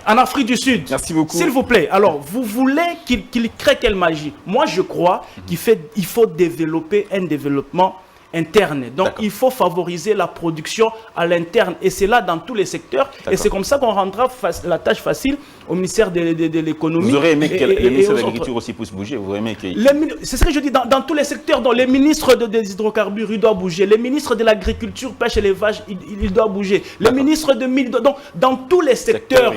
en Afrique du Sud. Merci beaucoup. S'il vous plaît. Alors, vous voulez qu'il crée quelle magie? Moi, je crois qu'il faut développer un développement interne. Donc, il faut favoriser la production à l'interne. Et c'est là dans tous les secteurs. Et c'est comme ça qu'on rendra la tâche facile au ministère de l'économie. Vous aurez aimé que le ministre de l'Agriculture aussi puisse bouger. Vous aurez aimé que... C'est ce que je dis. Dans tous les secteurs, dont les ministres des hydrocarbures, ils doivent bouger. Les ministres de l'Agriculture, pêche et l'élevage, ils doivent bouger. Les ministres de mines... Donc, dans tous les secteurs,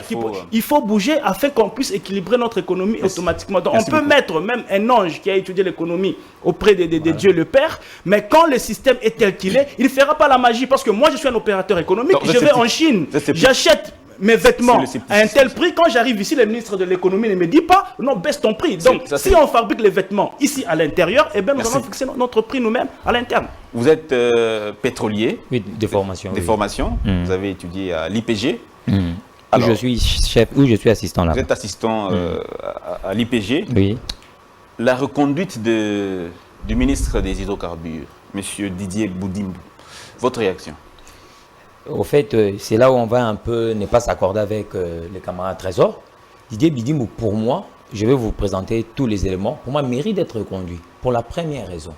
il faut bouger afin qu'on puisse équilibrer notre économie automatiquement. Donc, on peut mettre même un ange qui a étudié l'économie auprès de Dieu le Père. Mais quand le système est tel qu'il est, il ne fera pas la magie. Parce que moi, je suis un opérateur économique. Donc, je vais en Chine. J'achète mes vêtements à un tel prix. Quand j'arrive ici, le ministre de l'économie ne me dit pas non, baisse ton prix. Donc si on fabrique les vêtements ici à l'intérieur, eh bien nous allons fixer notre prix nous-mêmes à l'interne. Vous êtes pétrolier. Oui, de formation. Des formations. Vous avez étudié à l'IPG. Je suis chef, ou je suis assistant là. Vous êtes assistant à l'IPG. Oui. La reconduite du ministre des hydrocarbures, M. Didier Boudimbou. Votre réaction? Au fait, c'est là où on va un peu ne pas s'accorder avec les camarades Trésor. Didier Boudimbou, pour moi, je vais vous présenter tous les éléments, pour moi, mérite d'être reconduit. Pour la première raison.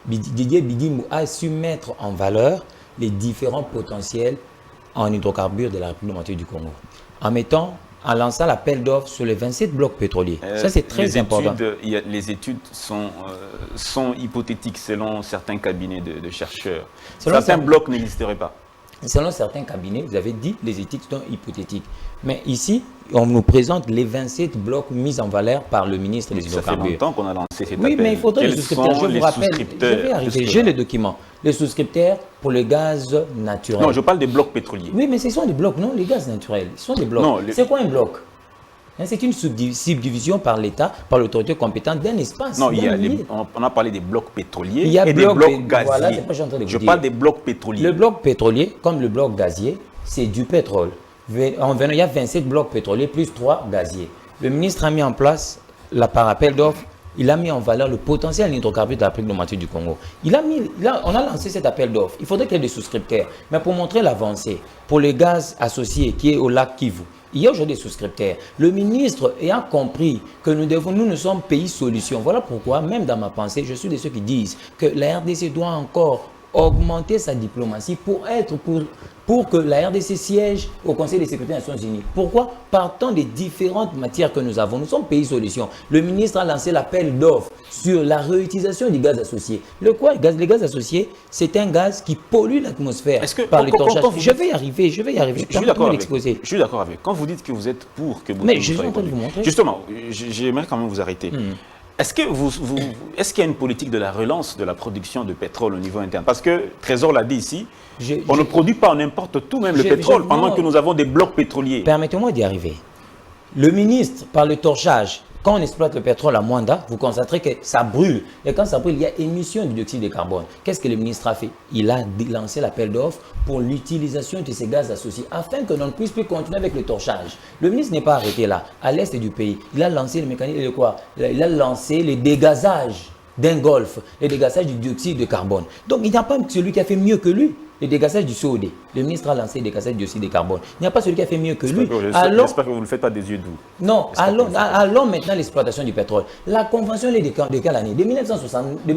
Didier Boudimbou a su mettre en valeur les différents potentiels en hydrocarbures de la République démocratique du Congo. En lançant l'appel d'offres sur les 27 blocs pétroliers. Ça, c'est très important. Les études sont hypothétiques selon certains cabinets de chercheurs. Certains blocs n'existeraient pas. Selon certains cabinets, vous avez dit les études sont hypothétiques. Mais ici, on nous présente les 27 blocs mis en valeur par le ministre des Hydrocarbures. Ça fait longtemps qu'on a lancé cet appel. Oui, mais il faudrait les souscripteurs. Je vous rappelle, je vais arriver. J'ai le document. Les souscripteurs pour le gaz naturel. Non, je parle des blocs pétroliers. Oui, mais ce sont des blocs, non, les gaz naturels. Ce sont des blocs. C'est quoi un bloc? C'est une subdivision par l'État, par l'autorité compétente d'un espace. Non, on a parlé des blocs pétroliers et des blocs gaziers. Voilà, je parle des blocs pétroliers. Le bloc pétrolier, comme le bloc gazier, c'est du pétrole. Il y a 27 blocs pétroliers plus 3 gaziers. Le ministre a mis en place, par appel d'offres, il a mis en valeur le potentiel en hydrocarbures de la moitié du Congo. On a lancé cet appel d'offres. Il faudrait qu'il y ait des souscripteurs. Mais pour montrer l'avancée, pour le gaz associé qui est au lac Kivu, il y a aujourd'hui des souscripteurs. Le ministre ayant compris que nous sommes pays solution. Voilà pourquoi, même dans ma pensée, je suis de ceux qui disent que la RDC doit encore augmenter sa diplomatie pour que la RDC siège au Conseil des sécurité des Nations Unies. Pourquoi? Partant des différentes matières que nous avons. Nous sommes pays solution. Le ministre a lancé l'appel d'offres sur la réutilisation du gaz associé. Le gaz associé, c'est un gaz qui pollue l'atmosphère par le torchage. Je vais y arriver. Je suis d'accord avec. Quand vous dites que vous êtes pour que... Mais je suis en train de vous montrer. Justement, j'aimerais quand même vous arrêter. Est-ce qu'il y a une politique de la relance de la production de pétrole au niveau interne? Parce que Trésor l'a dit ici, on ne produit pas, on importe tout, même le pétrole, pendant que nous avons des blocs pétroliers. Permettez-moi d'y arriver. Le ministre, par le torchage, quand on exploite le pétrole à Mwanda, vous constaterez que ça brûle. Et quand ça brûle, il y a émission de dioxyde de carbone. Qu'est-ce que le ministre a fait? Il a lancé l'appel d'offres pour l'utilisation de ces gaz associés afin que l'on ne puisse plus continuer avec le torchage. Le ministre n'est pas arrêté là, à l'est du pays. Il a lancé le mécanisme de quoi? Il a lancé les dégazages d'un golfe, les dégazages du dioxyde de carbone. Donc il n'y a pas celui qui a fait mieux que lui. Le dégassage du COD. Le ministre a lancé le dégassage du dioxyde de carbone. Il n'y a pas celui qui a fait mieux que lui. J'espère que vous ne le faites pas des yeux doux. Non, allons maintenant l'exploitation du pétrole. La convention elle est de quelle année? De 1969. De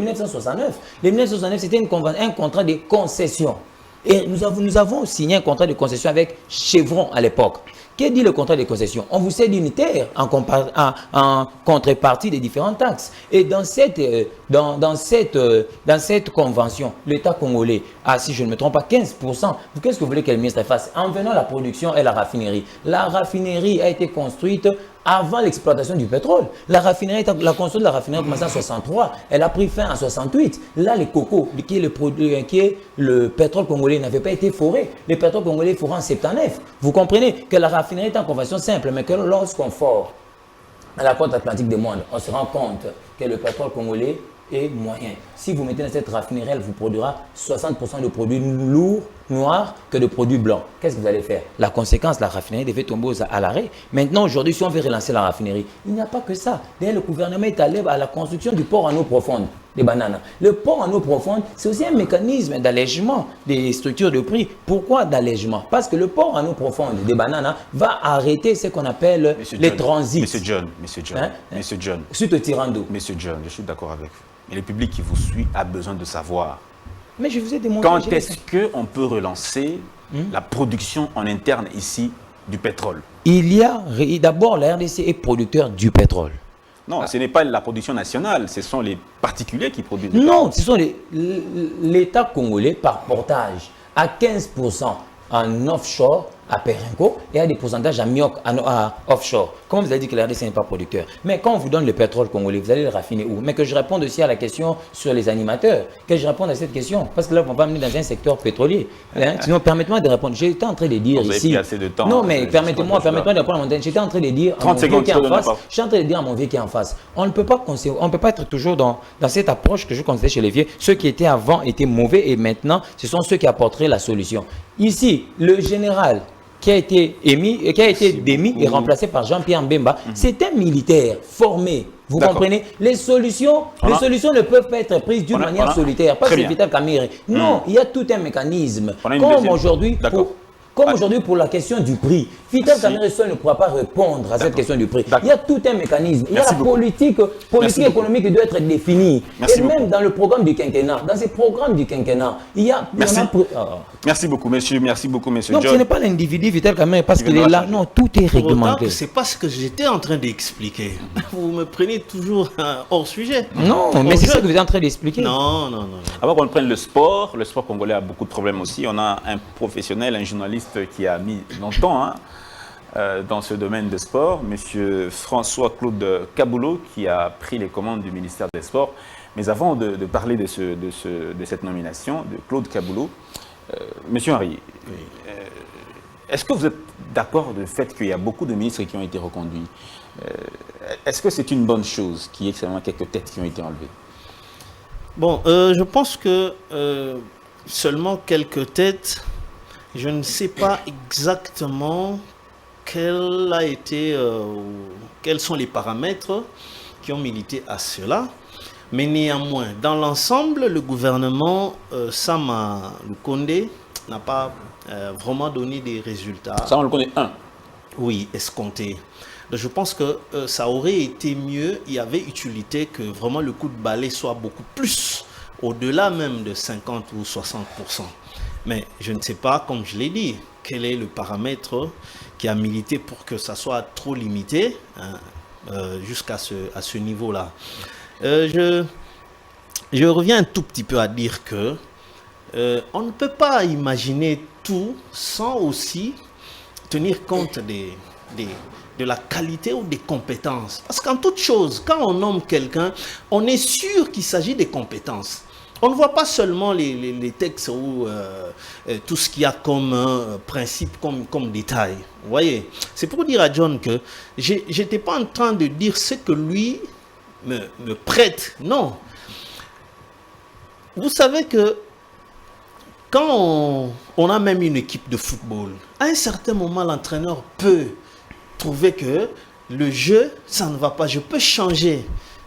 1969, c'était un contrat de concession. Et nous avons signé un contrat de concession avec Chevron à l'époque. Qu'est dit le contrat de concession? On vous cède une terre en contrepartie des différentes taxes. Et dans cette convention, l'État congolais a, si je ne me trompe pas, 15%. Qu'est-ce que vous voulez que le ministre fasse? En venant la production et la raffinerie. La raffinerie a été construite avant l'exploitation du pétrole. La construction de la raffinerie a commencé en 63. Elle a pris fin en 68. Là, le coco, qui est le pétrole congolais, n'avait pas été foré. Le pétrole congolais est foré en 79. Vous comprenez que la raffinerie est en convention simple, mais que lorsqu'on fore à la côte atlantique des mondes, on se rend compte que le pétrole congolais est moyen. Si vous mettez dans cette raffinerie, elle vous produira 60% de produits lourds, noirs, que de produits blancs. Qu'est-ce que vous allez faire? La conséquence, la raffinerie devait tomber à l'arrêt. Maintenant, aujourd'hui, si on veut relancer la raffinerie, il n'y a pas que ça. D'ailleurs, le gouvernement est allé à la construction du port en eau profonde des bananes. Le port en eau profonde, c'est aussi un mécanisme d'allègement des structures de prix. Pourquoi d'allègement? Parce que le port en eau profonde des bananes va arrêter ce qu'on appelle les transits. Monsieur John. Suite au Tirando. Monsieur John, je suis d'accord avec vous. Mais le public qui vous suit a besoin de savoir. Mais je vous ai démontré. Quand est-ce qu'on peut relancer la production en interne ici du pétrole? Il y a d'abord la RDC est producteur du pétrole. Non, ce n'est pas la production nationale, ce sont les particuliers qui produisent. Non, ce sont l'État congolais par portage à 15% en offshore à Perenco et à des pourcentages à Miok, à offshore. Comme vous avez dit que la RDC n'est pas producteur. Mais quand on vous donne le pétrole congolais, vous allez le raffiner où? Mais que je réponde aussi à la question sur les animateurs. Que je réponde à cette question. Parce que là, on va amener dans un secteur pétrolier. Sinon, permettez-moi de répondre. J'étais en train de dire vous ici. Assez de temps, non, mais permettez-moi de répondre à mon temps. J'étais en train de dire à mon vieux qui est en face. J'étais en train de dire à mon vieux qui est en face. On ne peut pas être toujours dans cette approche que je considère chez les vieux. Ceux qui étaient avant étaient mauvais et maintenant, ce sont ceux qui apporteraient la solution. Ici, le général qui a été démis et remplacé par Jean-Pierre Mbemba, c'est un militaire formé. Vous comprenez? Les solutions ne peuvent pas être prises d'une manière solitaire, pas sur Vital Kamerhe. Non, il y a tout un mécanisme. Comme aujourd'hui, pour la question du prix. Vital Kamerhe seul ne pourra pas répondre à cette question du prix. Il y a tout un mécanisme. Il y a la politique économique qui doit être définie. Et même dans le programme du quinquennat, dans ces programmes du quinquennat, il y a... Merci beaucoup, monsieur. Merci beaucoup, monsieur John. Donc, ce n'est pas l'individu Vital Kamerhe parce qu'il est là. Non, tout est réglementé. C'est pas ce que j'étais en train d'expliquer. Vous me prenez toujours hors sujet. Non, mais c'est ça que vous êtes en train d'expliquer. Non. Avant qu'on prenne le sport congolais a beaucoup de problèmes aussi. On a un professionnel, un journaliste qui a mis longtemps dans ce domaine de sport, M. François-Claude Kaboulou, qui a pris les commandes du ministère des Sports. Mais avant de parler de cette nomination de Claude Kaboulou, M. Henry, est-ce que vous êtes d'accord du fait qu'il y a beaucoup de ministres qui ont été reconduits? Est-ce que c'est une bonne chose qu'il y ait seulement quelques têtes qui ont été enlevées? Bon, je pense que seulement quelques têtes. Je ne sais pas exactement quels sont les paramètres qui ont milité à cela. Mais néanmoins, dans l'ensemble, le gouvernement Sama Lukonde n'a pas vraiment donné des résultats. Ça, on le connaît, un. Oui, escompté. Donc, je pense que ça aurait été mieux, il y avait utilité que vraiment le coup de balai soit beaucoup plus, au-delà même de 50 ou 60%. Mais je ne sais pas, comme je l'ai dit, quel est le paramètre qui a milité pour que ça soit trop limité jusqu'à ce niveau-là. Je reviens un tout petit peu à dire que on ne peut pas imaginer tout sans aussi tenir compte de la qualité ou des compétences. Parce qu'en toute chose, quand on nomme quelqu'un, on est sûr qu'il s'agit des compétences. On ne voit pas seulement les textes ou tout ce qu'il y a comme principe, comme détail. Vous voyez, c'est pour dire à John que je n'étais pas en train de dire ce que lui me prête. Non. Vous savez que quand on a même une équipe de football, à un certain moment, l'entraîneur peut trouver que le jeu, ça ne va pas. Je peux changer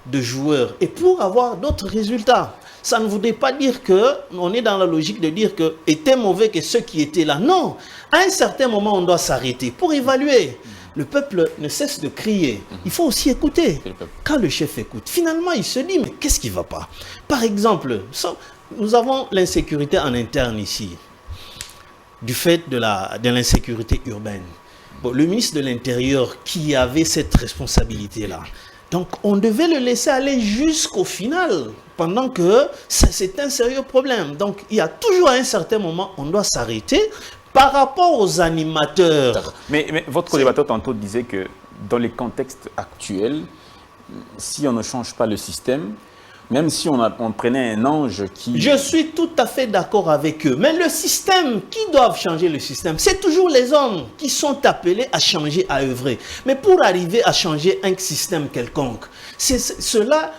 de joueur et pour avoir d'autres résultats. Ça ne voudrait pas dire qu'on est dans la logique de dire que était mauvais que ceux qui étaient là. Non, à un certain moment, on doit s'arrêter pour évaluer. Le peuple ne cesse de crier. Il faut aussi écouter. Quand le chef écoute, finalement, il se dit, mais qu'est-ce qui ne va pas? Par exemple, nous avons l'insécurité en interne ici, du fait de l'insécurité urbaine. Bon, le ministre de l'Intérieur qui avait cette responsabilité-là, donc on devait le laisser aller jusqu'au final, pendant que c'est un sérieux problème. Donc il y a toujours à un certain moment, on doit s'arrêter par rapport aux animateurs. Mais votre co-débatteur tantôt disait que dans les contextes actuels, si on ne change pas le système, même si on prenait un ange qui... Je suis tout à fait d'accord avec eux. Mais le système, qui doivent changer le système? C'est toujours les hommes qui sont appelés à changer, à œuvrer. Mais pour arriver à changer un système quelconque, cela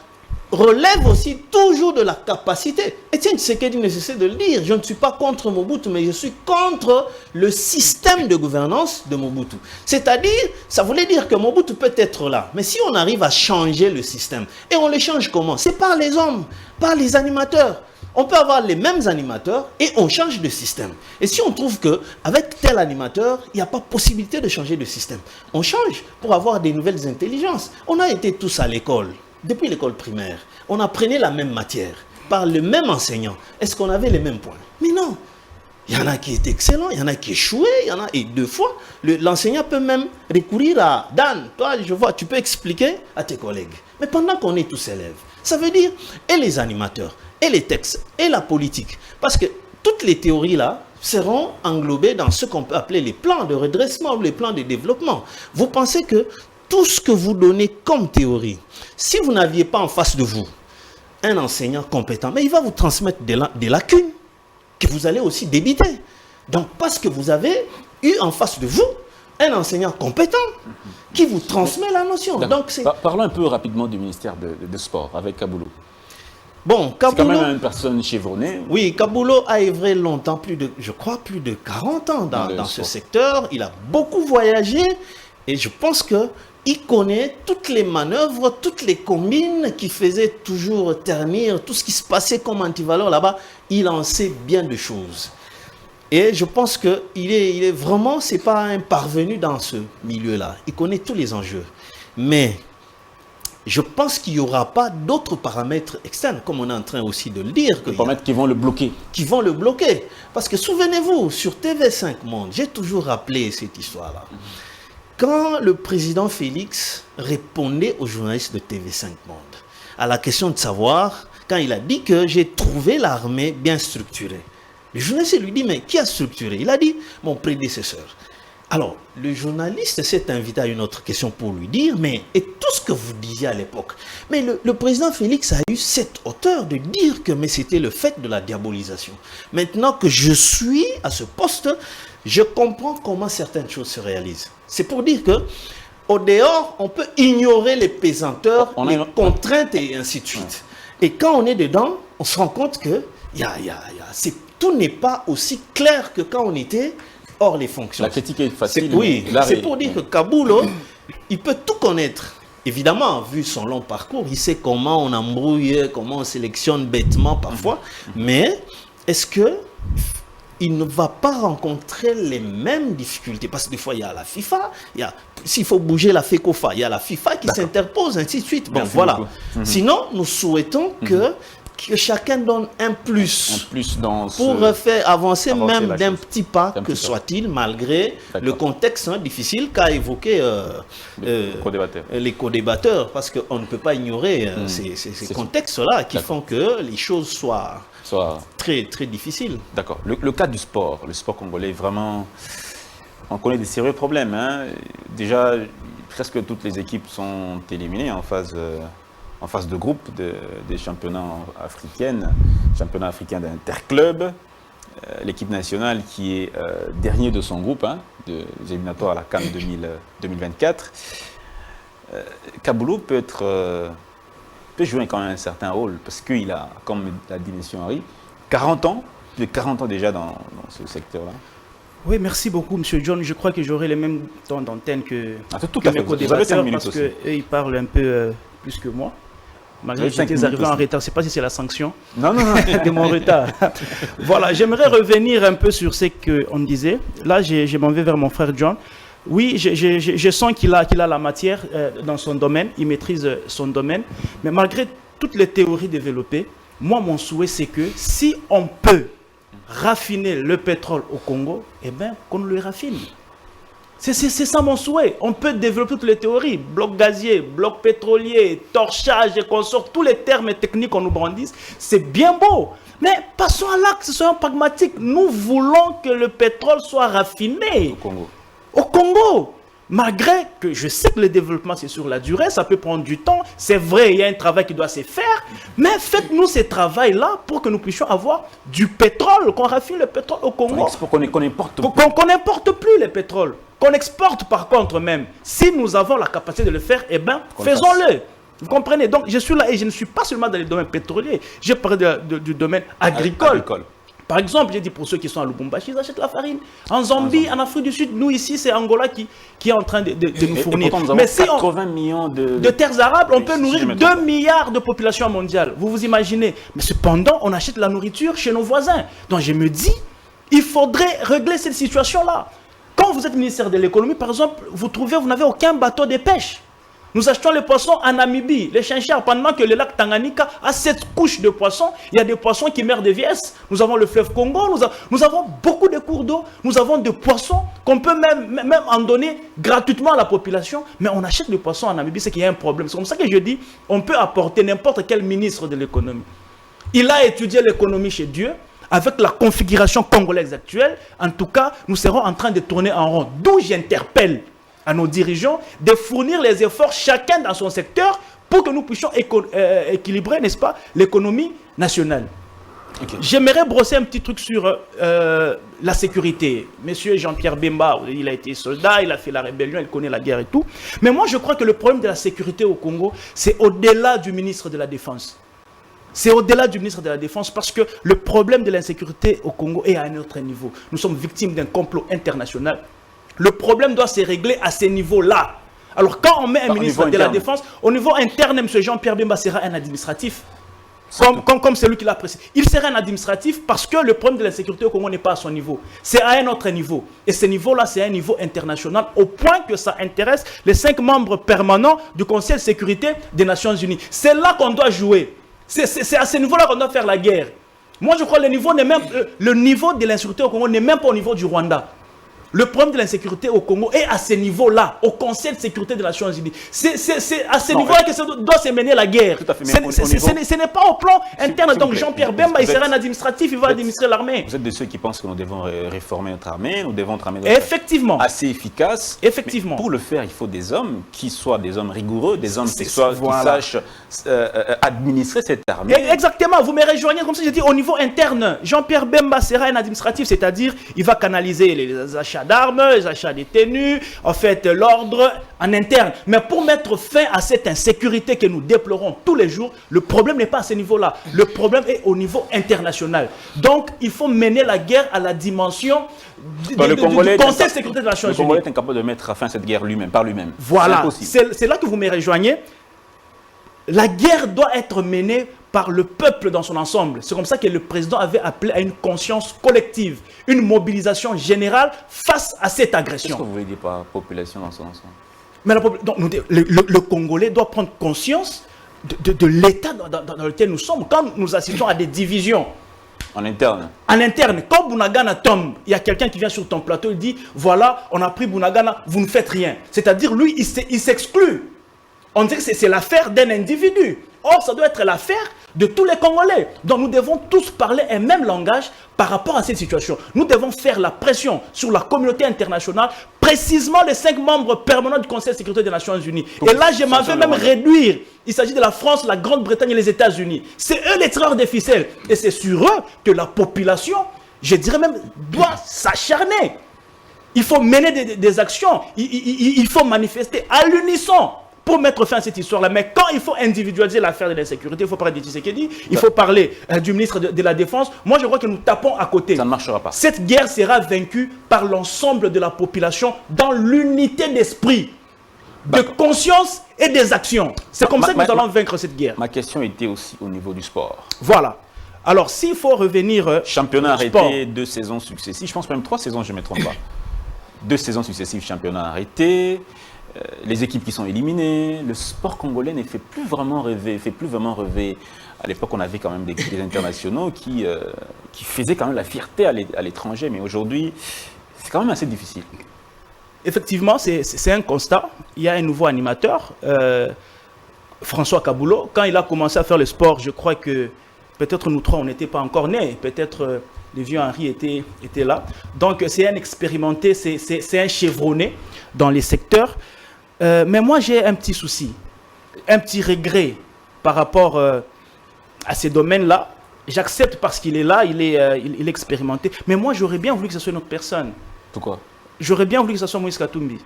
relève aussi toujours de la capacité. Etienne Tshisekedi ne cesse de le dire. Je ne suis pas contre Mobutu, mais je suis contre le système de gouvernance de Mobutu. C'est-à-dire, ça voulait dire que Mobutu peut être là. Mais si on arrive à changer le système, et on le change comment? C'est par les hommes, par les animateurs. On peut avoir les mêmes animateurs et on change de système. Et si on trouve qu'avec tel animateur, il n'y a pas possibilité de changer de système, on change pour avoir des nouvelles intelligences. On a été tous à l'école. Depuis l'école primaire, on apprenait la même matière, par le même enseignant. Est-ce qu'on avait les mêmes points? Mais non. Il y en a qui étaient excellents, il y en a qui échouaient, il y en a et deux fois. L'enseignant peut même recourir à Dan. Toi, je vois, tu peux expliquer à tes collègues. Mais pendant qu'on est tous élèves, ça veut dire et les animateurs, et les textes, et la politique. Parce que toutes les théories là seront englobées dans ce qu'on peut appeler les plans de redressement ou les plans de développement. Vous pensez que tout ce que vous donnez comme théorie, si vous n'aviez pas en face de vous un enseignant compétent, mais il va vous transmettre des lacunes que vous allez aussi débiter. Donc, parce que vous avez eu en face de vous un enseignant compétent qui vous transmet la notion. Donc, parlons un peu rapidement du ministère de Sport avec Kaboulou. Bon, c'est quand même une personne chevronnée. Oui, Kaboulou a œuvré longtemps, je crois plus de 40 ans dans ce secteur. Il a beaucoup voyagé et je pense qu'il connaît toutes les manœuvres, toutes les combines qui faisaient toujours ternir, tout ce qui se passait comme antivaleur là-bas. Il en sait bien de choses. Et je pense qu'il est vraiment, c'est pas un parvenu dans ce milieu-là. Il connaît tous les enjeux. Mais je pense qu'il n'y aura pas d'autres paramètres externes, comme on est en train aussi de le dire. Des paramètres qui vont le bloquer. Qui vont le bloquer. Parce que souvenez-vous, sur TV5 Monde, j'ai toujours rappelé cette histoire-là. Quand le président Félix répondait aux journalistes de TV5 Monde, à la question de savoir, quand il a dit que j'ai trouvé l'armée bien structurée, le journaliste lui dit, mais qui a structuré? Il a dit, mon prédécesseur. Alors, le journaliste s'est invité à une autre question pour lui dire, mais et tout ce que vous disiez à l'époque. Mais le président Félix a eu cette hauteur de dire que mais c'était le fait de la diabolisation. Maintenant que je suis à ce poste, je comprends comment certaines choses se réalisent. C'est pour dire que au dehors, on peut ignorer les pesanteurs, les contraintes et ainsi de suite. Et quand on est dedans, on se rend compte que tout n'est pas aussi clair que quand on était hors les fonctions. La critique est facile. Oui, c'est pour dire que Kaboulou, il peut tout connaître. évidemment, vu son long parcours, il sait comment on embrouille, comment on sélectionne bêtement parfois. Mais est-ce que il ne va pas rencontrer les mêmes difficultés? Parce que des fois, il y a la FIFA, s'il faut bouger la FECOFA, il y a la FIFA qui s'interpose, ainsi de suite. Bon, voilà. Sinon, nous souhaitons que chacun donne un plus pour faire avancer même d'un petit pas que soit-il, malgré le contexte difficile qu'a évoqué les co-débatteurs, parce qu'on ne peut pas ignorer ces contextes-là qui font que les choses soient très, très difficiles. D'accord. Le cas du sport, le sport congolais, vraiment, on connaît des sérieux problèmes. Hein. Déjà, presque toutes les équipes sont éliminées en phase de groupe des championnats africains, championnat africain d'interclub. L'équipe nationale qui est dernier de son groupe, des éliminatoires à la CAN 2024. Kaboulou peut jouer quand même un certain rôle, parce qu'il a, comme l'a dit M. Henry, 40 ans déjà dans ce secteur-là. Oui, merci beaucoup, M. John. Je crois que j'aurai les mêmes temps d'antenne que mes co-débatteurs, parce qu'eux, ils parlent un peu plus que moi. Malgré que j'étais arrivé en retard, je ne sais pas si c'est la sanction de mon retard. Voilà, j'aimerais revenir un peu sur ce qu'on disait. Là, je m'en vais vers mon frère John. Oui, je sens qu'il a la matière dans son domaine, il maîtrise son domaine. Mais malgré toutes les théories développées, moi, mon souhait, c'est que si on peut raffiner le pétrole au Congo, eh bien, qu'on le raffine. C'est ça mon souhait. On peut développer toutes les théories, bloc gazier, bloc pétrolier, torchage et consorts, tous les termes techniques qu'on nous brandisse, c'est bien beau. Mais passons à l'acte, soyons pragmatiques. Nous voulons que le pétrole soit raffiné au Congo. Malgré que je sais que le développement c'est sur la durée, ça peut prendre du temps. C'est vrai, il y a un travail qui doit se faire. Mais faites-nous ce travail-là pour que nous puissions avoir du pétrole, qu'on raffine le pétrole au Congo. Qu'on n'importe plus. Qu'on n'importe plus le pétrole. Qu'on exporte par contre même. Si nous avons la capacité de le faire, eh bien, faisons-le. Vous comprenez? Donc, je suis là et je ne suis pas seulement dans le domaine pétrolier. J'ai parlé du domaine agricole. Par exemple, j'ai dit pour ceux qui sont à Lubumbashi, ils achètent la farine. En Zambie, en Afrique du Sud, nous ici, c'est Angola qui est en train de nous fournir. Mais si 80 millions de terres arables, on peut nourrir 2 milliards de population mondiale. Vous vous imaginez? Mais cependant, on achète la nourriture chez nos voisins. Donc je me dis, il faudrait régler cette situation-là. Quand vous êtes ministère de l'économie, par exemple, vous n'avez aucun bateau de pêche. Nous achetons les poissons en Namibie, les chinchars, pendant que le lac Tanganyika a 7 couches de poissons. Il y a des poissons qui meurent de vieillesse. Nous avons le fleuve Congo, nous avons beaucoup de cours d'eau, nous avons des poissons qu'on peut même en donner gratuitement à la population. Mais on achète les poissons en Namibie, c'est qu'il y a un problème. C'est comme ça que je dis, on peut apporter n'importe quel ministre de l'économie. Il a étudié l'économie chez Dieu. Avec la configuration congolaise actuelle, en tout cas, nous serons en train de tourner en rond. D'où j'interpelle à nos dirigeants de fournir les efforts chacun dans son secteur pour que nous puissions équilibrer, n'est-ce pas, l'économie nationale. Okay. J'aimerais brosser un petit truc sur la sécurité. Monsieur Jean-Pierre Bemba, il a été soldat, il a fait la rébellion, il connaît la guerre et tout. Mais moi, je crois que le problème de la sécurité au Congo, c'est au-delà du ministre de la Défense. C'est au-delà du ministre de la Défense parce que le problème de l'insécurité au Congo est à un autre niveau. Nous sommes victimes d'un complot international. Le problème doit se régler à ce niveau-là. Alors quand on met un ministre de la Défense, au niveau interne, M. Jean-Pierre Bemba sera un administratif. Comme celui qui l'a précisé. Il sera un administratif parce que le problème de l'insécurité au Congo n'est pas à son niveau. C'est à un autre niveau. Et ce niveau-là, c'est un niveau international au point que ça intéresse les 5 membres permanents du Conseil de sécurité des Nations Unies. C'est là qu'on doit jouer. C'est à ce niveau-là qu'on doit faire la guerre. Moi, je crois que le niveau de l'insécurité au Congo n'est même pas au niveau du Rwanda. Le problème de l'insécurité au Congo est à ce niveau-là, au Conseil de sécurité des Nations Unies. C'est à ce niveau-là que doit se mener la guerre. Ce n'est pas au plan interne. Donc Jean-Pierre Bemba, il sera un administratif, il va administrer l'armée. Vous êtes de ceux qui pensent que nous devons réformer notre armée, nous devons notre armée assez efficace. Effectivement. Mais pour le faire, il faut des hommes qui soient des hommes rigoureux, des hommes qui sachent administrer cette armée. Exactement, vous me rejoignez comme ça, je dis au niveau interne. Jean-Pierre Bemba sera un administratif, c'est-à-dire il va canaliser les achats achats d'armes, les achats des tenues, en fait, l'ordre en interne. Mais pour mettre fin à cette insécurité que nous déplorons tous les jours, le problème n'est pas à ce niveau-là. Le problème est au niveau international. Donc, il faut mener la guerre à la dimension du Conseil de sécurité des Nations Unies. Le Congolais est incapable de mettre fin à cette guerre lui-même, par lui-même. Voilà, c'est là que vous me rejoignez. La guerre doit être menée par le peuple dans son ensemble. C'est comme ça que le président avait appelé à une conscience collective, une mobilisation générale face à cette agression. Qu'est-ce que vous voulez dire par population dans son ensemble? Mais le Congolais doit prendre conscience de l'état dans lequel nous sommes. Quand nous assistons à des divisions en interne. En interne, quand Bunagana tombe, il y a quelqu'un qui vient sur ton plateau, il dit, voilà, on a pris Bunagana, vous ne faites rien. C'est-à-dire, lui, il s'exclut. On dirait que c'est l'affaire d'un individu. Or, ça doit être l'affaire de tous les Congolais. Donc, nous devons tous parler un même langage par rapport à cette situation. Nous devons faire la pression sur la communauté internationale, précisément les 5 membres permanents du Conseil de sécurité des Nations Unies. Et là, je m'en vais même réduire. Il s'agit de la France, la Grande-Bretagne et les États-Unis. C'est eux les tireurs des ficelles. Et c'est sur eux que la population, je dirais même, doit s'acharner. Il faut mener des actions. Il faut manifester à l'unisson pour mettre fin à cette histoire-là. Mais quand il faut individualiser l'affaire de l'insécurité, il faut parler de Tshisekedi, il faut parler du ministre de la Défense. Moi, je crois que nous tapons à côté. Ça ne marchera pas. Cette guerre sera vaincue par l'ensemble de la population dans l'unité d'esprit, de conscience et des actions. C'est comme ça que nous allons vaincre cette guerre. Ma question était aussi au niveau du sport. Voilà. Alors, s'il faut revenir... championnat arrêté, 2 saisons successives. Je pense même 3 saisons, je ne me trompe pas. 2 saisons successives, championnat arrêté. Les équipes qui sont éliminées, le sport congolais ne fait plus vraiment rêver. À l'époque, on avait quand même des internationaux qui faisaient quand même la fierté à l'étranger, mais aujourd'hui, c'est quand même assez difficile. Effectivement, c'est un constat. Il y a un nouveau animateur, François Kaboulot. Quand il a commencé à faire le sport, je crois que peut-être nous trois, on n'était pas encore nés. Peut-être le vieux Henri était là. Donc, c'est un expérimenté, c'est un chevronné dans les secteurs. Mais moi, j'ai un petit souci, un petit regret par rapport à ces domaines-là. J'accepte parce qu'il est là, il est expérimenté. Mais moi, j'aurais bien voulu que ce soit une autre personne. Pourquoi? J'aurais bien voulu que ce soit Moïse Katumbi,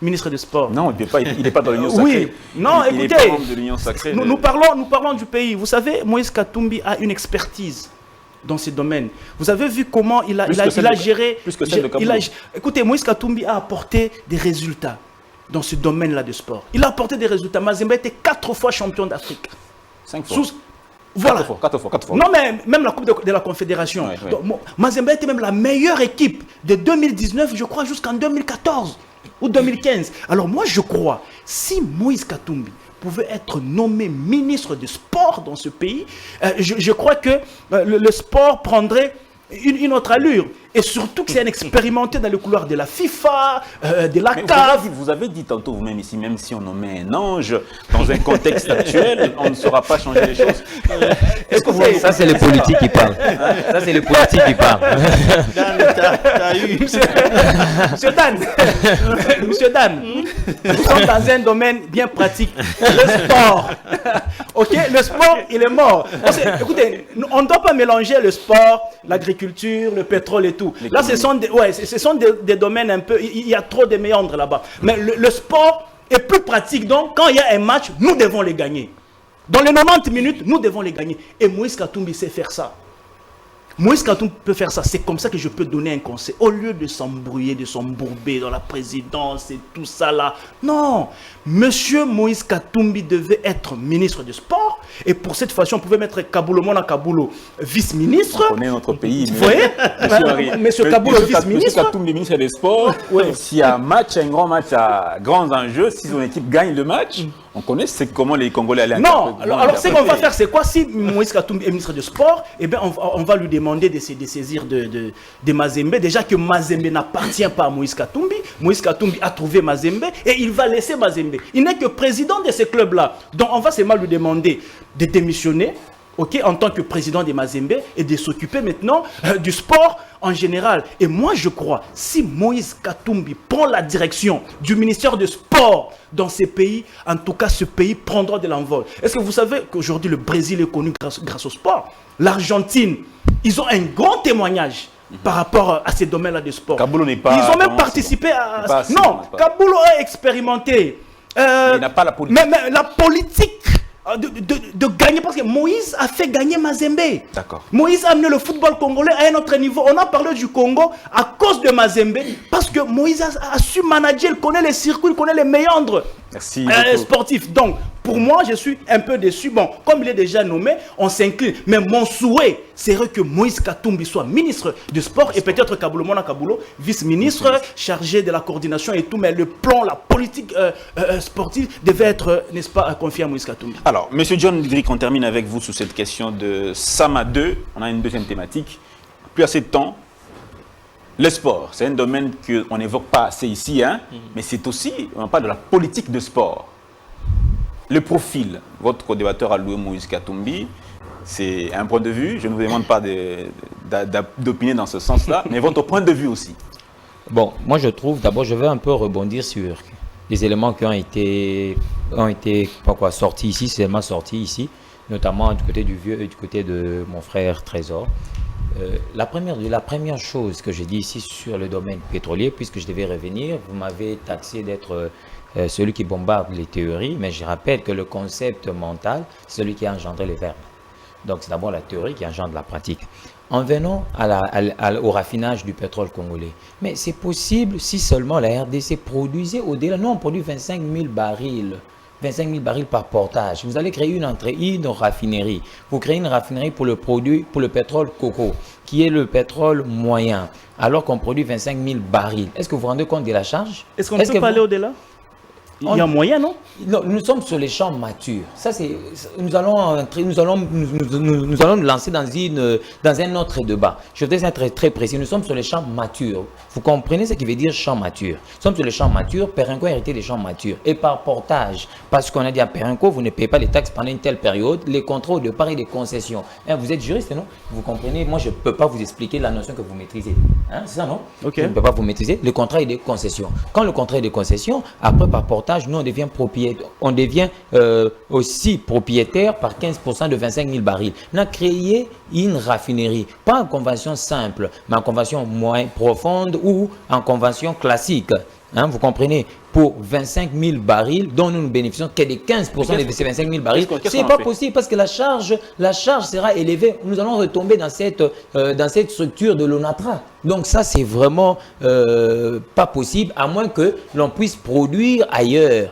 ministre des Sports. Non, il n'est pas dans l'Union sacrée. Oui, non, il écoutez, est pas membre de l'Union sacrée. Nous parlons du pays. Vous savez, Moïse Katumbi a une expertise dans ces domaines. Vous avez vu comment il a géré... Plus que celle de Kaboulou. Écoutez, Moïse Katumbi a apporté des résultats dans ce domaine-là de sport. Il a apporté des résultats. Mazembe était 4 fois champion d'Afrique. 5 fois. Voilà. 4 fois. Non, mais même la Coupe de la Confédération. Ouais. Donc, Mazembe était même la meilleure équipe de 2019, je crois, jusqu'en 2014 ou 2015. Alors moi, je crois, si Moïse Katumbi pouvait être nommé ministre du sport dans ce pays, je crois que le sport prendrait une autre allure. Et surtout que c'est un expérimenté dans le couloir de la FIFA, de la CAF. Vous avez dit tantôt vous-même ici, même si on nommait un ange, dans un contexte actuel, on ne saura pas changer les choses. Est-ce que vous... Ça, c'est le politique qui parle. Ça, c'est le politique qui parle. T'as eu. Monsieur Dan, nous sommes dans un domaine bien pratique. Le sport. Ok, le sport, il est mort. Écoutez, on ne doit pas mélanger le sport, l'agriculture, le pétrole et tout. Là, ce sont des domaines un peu... Il y a trop de méandres là-bas. Mais le sport est plus pratique. Donc, quand il y a un match, nous devons les gagner. Dans les 90 minutes, nous devons les gagner. Et Moïse Katumbi sait faire ça. Moïse Katumbi peut faire ça. C'est comme ça que je peux donner un conseil. Au lieu de s'embrouiller, de s'embourber dans la présidence et tout ça là. Non. Monsieur Moïse Katumbi devait être ministre du sport. Et pour cette fois-ci, on pouvait mettre Kaboulou Mona Kaboulou vice-ministre. On connaît notre pays. Vous voyez, Monsieur Kaboulou vice-ministre. Monsieur Katumbi ministre des Sports. S'il y a un match, un grand match à grands enjeux, si son équipe gagne le match, on connaît comment les Congolais allaient. Non. Alors ce qu'on va faire, c'est quoi? Si Moïse Katumbi est ministre du sport, eh bien, on va lui demander de saisir de Mazembe. Déjà que Mazembe n'appartient pas à Moïse Katumbi. Moïse Katumbi a trouvé Mazembe et il va laisser Mazembe. Il n'est que président de ce club-là. Donc on va seulement lui demander de démissionner, en tant que président de Mazembe et de s'occuper maintenant du sport en général. Et moi je crois, si Moïse Katumbi prend la direction du ministère du sport dans ces pays, en tout cas ce pays prendra de l'envol. Est-ce que vous savez qu'aujourd'hui le Brésil est connu grâce au sport? L'Argentine, ils ont un grand témoignage par rapport à ces domaines-là de sport. Kaboulou n'est pas... Ils ont même participé à... Pas assez, Non, pas. Kaboulou a expérimenté. Il n'a pas la politique. Mais la politique de gagner, parce que Moïse a fait gagner Mazembe. D'accord. Moïse a amené le football congolais à un autre niveau. On a parlé du Congo à cause de Mazembe, parce que Moïse a su manager, il connaît les circuits, il connaît les méandres Merci beaucoup. sportifs. Donc, pour moi, je suis un peu déçu. Bon, comme il est déjà nommé, on s'incline. Mais mon souhait serait que Moïse Katumbi soit ministre du sport et peut-être Kaboulou Mona Kaboulou, vice-ministre, chargé de la coordination et tout. Mais le plan, la politique sportive devait être, n'est-ce pas, confié à Moïse Katumbi. Alors, Monsieur John Lidrick, on termine avec vous sur cette question de Sama 2. On a une deuxième thématique. Plus assez de temps. Le sport, c'est un domaine qu'on n'évoque pas assez ici, hein, mais c'est aussi, on parle de la politique de sport. Le profil, votre co-débatteur a loué Moïse Katumbi, c'est un point de vue, je ne vous demande pas d'opiner dans ce sens-là, mais votre point de vue aussi. Bon, moi je trouve, d'abord je vais un peu rebondir sur les éléments qui ont été sortis ici, seulement sortis ici, notamment du côté du vieux et du côté de mon frère Trésor. La première chose que j'ai dit ici sur le domaine pétrolier, puisque je devais revenir, vous m'avez taxé d'être celui qui bombarde les théories, mais je rappelle que le concept mental, c'est celui qui a engendré les verbes. Donc c'est d'abord la théorie qui engendre la pratique. En venant au raffinage du pétrole congolais, mais c'est possible si seulement la RDC produisait au-delà. Nous on produit 25 000 barils. 25 000 barils par portage. Vous allez créer une raffinerie. Vous créez une raffinerie pour le pétrole coco, qui est le pétrole moyen, alors qu'on produit 25 000 barils. Est-ce que vous vous rendez compte de la charge? Est-ce qu'on ne peut pas aller au-delà? Il y a moyen, non? Non, nous sommes sur les champs matures. Ça, c'est, nous allons nous lancer dans un autre débat. Je vais être très précis. Nous sommes sur les champs matures. Vous comprenez ce qui veut dire champ mature? Nous sommes sur les champs matures. Perenco a hérité des champs matures. Et par portage, parce qu'on a dit à Perenco, vous ne payez pas les taxes pendant une telle période, les contrats de part et des concessions. Hein, vous êtes juriste, non? Vous comprenez? Moi, je ne peux pas vous expliquer la notion que vous maîtrisez. Hein, c'est ça, non? Okay. Je ne peux pas vous maîtriser. Le contrat est des concessions. Quand le contrat est des concessions, après par portage, nous, on devient propriétaire. On devient aussi propriétaire par 15% de 25 000 barils. On a créé une raffinerie, pas en convention simple, mais en convention moins profonde ou en convention classique. Hein, vous comprenez? Pour 25 000 barils, dont nous ne bénéficions que des 15% de ces 25 000 barils, ce n'est pas possible parce que la charge sera élevée. Nous allons retomber dans cette structure de l'ONATRA. Donc ça, c'est vraiment pas possible, à moins que l'on puisse produire ailleurs.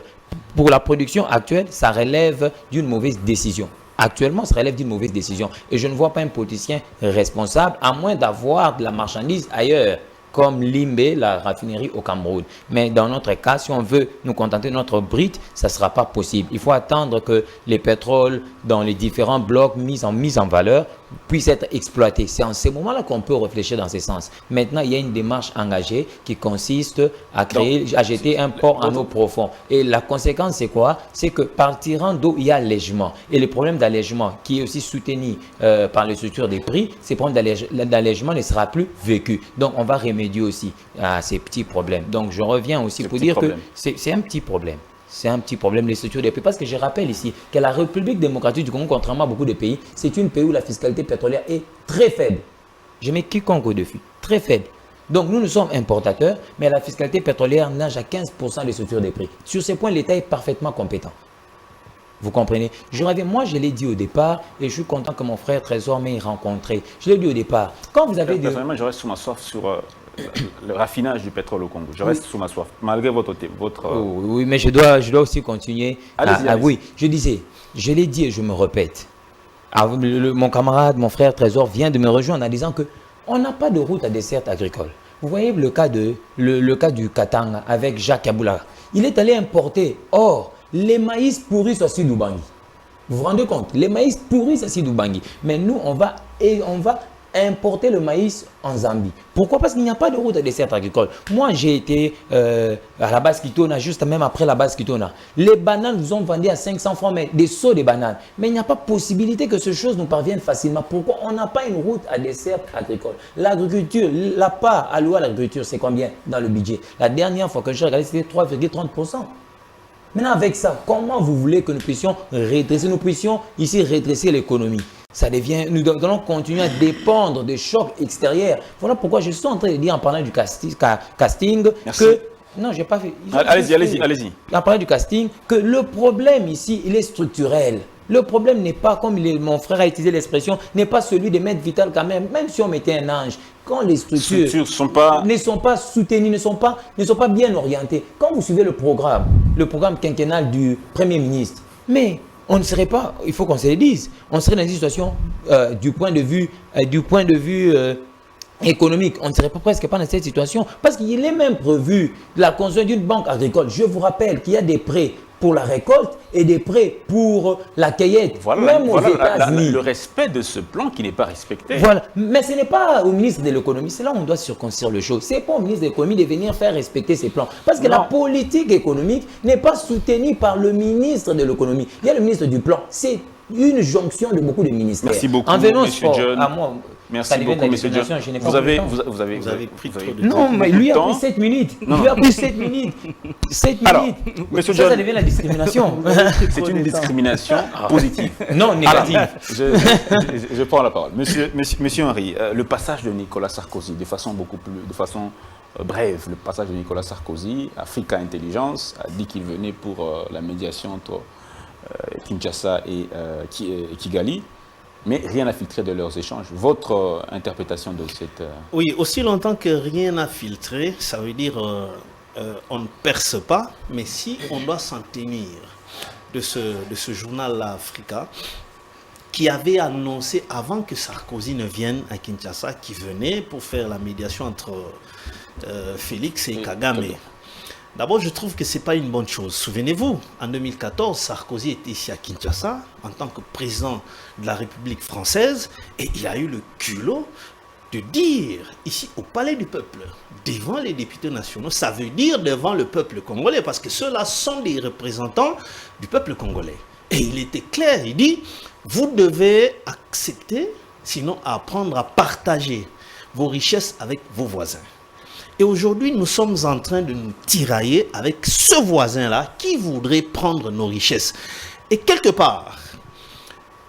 Pour la production actuelle, ça relève d'une mauvaise décision. Actuellement, ça relève d'une mauvaise décision. Et je ne vois pas un politicien responsable, à moins d'avoir de la marchandise ailleurs, comme Limbe, la raffinerie au Cameroun. Mais dans notre cas, si on veut nous contenter de notre brite, ça ne sera pas possible. Il faut attendre que les pétroles dans les différents blocs mis en valeur puissent être exploités. C'est en ces moments-là qu'on peut réfléchir dans ce sens. Maintenant, il y a une démarche engagée qui consiste à jeter un port en eau profonde. Et la conséquence, c'est quoi? C'est que par tirant d'eau, il y a allègement. Et le problème d'allègement, qui est aussi soutenu par les structures des prix, ce problème d'allègement ne sera plus vécu. Donc, on va remédier aussi à ces petits problèmes. Donc, je reviens aussi pour dire que c'est un petit problème. C'est un petit problème, les structures des prix. Parce que je rappelle ici que la République démocratique du Congo, contrairement à beaucoup de pays, c'est un pays où la fiscalité pétrolière est très faible. Je mets quiconque au-dessus. Très faible. Donc, nous sommes importateurs, mais la fiscalité pétrolière nage à 15% des structures des prix. Sur ce point, l'État est parfaitement compétent. Vous comprenez? Moi, je l'ai dit au départ et je suis content que mon frère Trésor m'ait rencontré. Je l'ai dit au départ. Quand vous avez Personnellement, je reste sous ma soif sur le raffinage du pétrole au Congo. Je reste sous ma soif, malgré votre... Oui, mais je dois aussi continuer. Oui, je disais, je l'ai dit et je me répète. Mon camarade, mon frère Trésor vient de me rejoindre en disant qu'on n'a pas de route à desserte agricole. Vous voyez le cas du Katanga avec Jacques Kaboula. Il est allé importer. Or, les maïs pourrissent à Sidoubangi. Vous vous rendez compte? Les maïs pourrissent à Sidoubangi. Mais nous, on va importer le maïs en Zambie. Pourquoi? Parce qu'il n'y a pas de route à desserte agricole. Moi, j'ai été à la base Kitona, juste même après la base Kitona. Les bananes nous ont vendu à 500 francs, mais des seaux de bananes. Mais il n'y a pas possibilité que ces choses nous parviennent facilement. Pourquoi? On n'a pas une route à desserte agricole. L'agriculture, la part allouée à l'agriculture, c'est combien dans le budget? La dernière fois que j'ai regardé, c'était 3,30%. Maintenant, avec ça, comment vous voulez que nous puissions redresser l'économie? Ça devient, nous allons continuer à dépendre des chocs extérieurs. Voilà pourquoi je suis en train de dire en parlant du casting Merci. que... Non, je n'ai pas fait. Allez-y. En parlant du casting, que le problème ici, il est structurel. Le problème n'est pas, comme mon frère a utilisé l'expression, n'est pas celui de Maître Vital quand même si on mettait un ange. Quand les structures ne sont pas soutenues, ne sont pas bien orientées. Quand vous suivez le programme quinquennal du Premier ministre, mais on ne serait pas, il faut qu'on se le dise, on serait dans une situation du point de vue économique, on ne serait presque pas dans cette situation parce qu'il est même prévu la construction d'une banque agricole. Je vous rappelle qu'il y a des prêts pour la récolte et des prêts pour la cueillette, même aux États-Unis. Le respect de ce plan qui n'est pas respecté. Voilà, mais ce n'est pas au ministre de l'économie, c'est là où on doit circoncire le show. Ce n'est pas au ministre de l'économie de venir faire respecter ces plans. Parce que la politique économique n'est pas soutenue par le ministre de l'économie. Il y a le ministre du plan, c'est une jonction de beaucoup de ministères. Merci beaucoup, en venant monsieur John. à moi, merci beaucoup, monsieur John. Vous avez pris trop de temps. Non, mais lui a pris 7 minutes. Lui a pris 7 minutes. 7 Alors, minutes. monsieur John, ça devient la discrimination. c'est une discrimination positive. Non, négative. Je prends la parole. Monsieur Henry, le passage de Nicolas Sarkozy, de façon brève, le passage de Nicolas Sarkozy, Africa Intelligence, a dit qu'il venait pour la médiation entre Kinshasa et Kigali. Mais rien n'a filtré de leurs échanges. Votre interprétation de cette... Oui, aussi longtemps que rien n'a filtré, ça veut dire on ne perce pas, mais si on doit s'en tenir de ce journal-là, Africa, qui avait annoncé avant que Sarkozy ne vienne à Kinshasa, qui venait pour faire la médiation entre Félix et Kagame. D'abord, je trouve que ce n'est pas une bonne chose. Souvenez-vous, en 2014, Sarkozy était ici à Kinshasa en tant que président de la République française et il a eu le culot de dire ici au Palais du Peuple, devant les députés nationaux, ça veut dire devant le peuple congolais parce que ceux-là sont des représentants du peuple congolais. Et il était clair, il dit, vous devez accepter, sinon apprendre à partager vos richesses avec vos voisins. Et aujourd'hui, nous sommes en train de nous tirailler avec ce voisin-là qui voudrait prendre nos richesses. Et quelque part,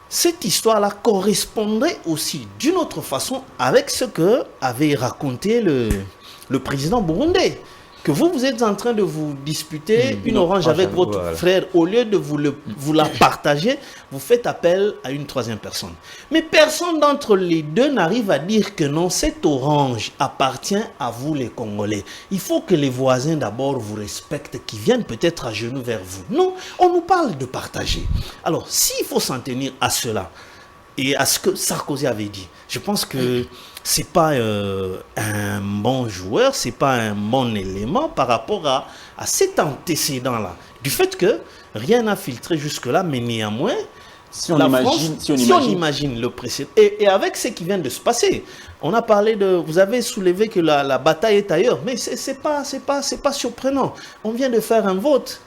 cette histoire-là correspondrait aussi d'une autre façon avec ce que avait raconté le président burundais. Que vous êtes en train de vous disputer une orange avec votre frère, au lieu de vous la partager, vous faites appel à une troisième personne. Mais personne d'entre les deux n'arrive à dire que non, cette orange appartient à vous les Congolais. Il faut que les voisins d'abord vous respectent, qui viennent peut-être à genoux vers vous. Non, on nous parle de partager. Alors, s'il faut s'en tenir à cela, et à ce que Sarkozy avait dit, je pense que c'est pas un bon joueur, c'est pas un bon élément par rapport à cet antécédent-là. Du fait que rien n'a filtré jusque-là, mais néanmoins, si on imagine le précédent, et avec ce qui vient de se passer, on a parlé de, vous avez soulevé que la bataille est ailleurs, mais c'est pas surprenant. On vient de faire un vote.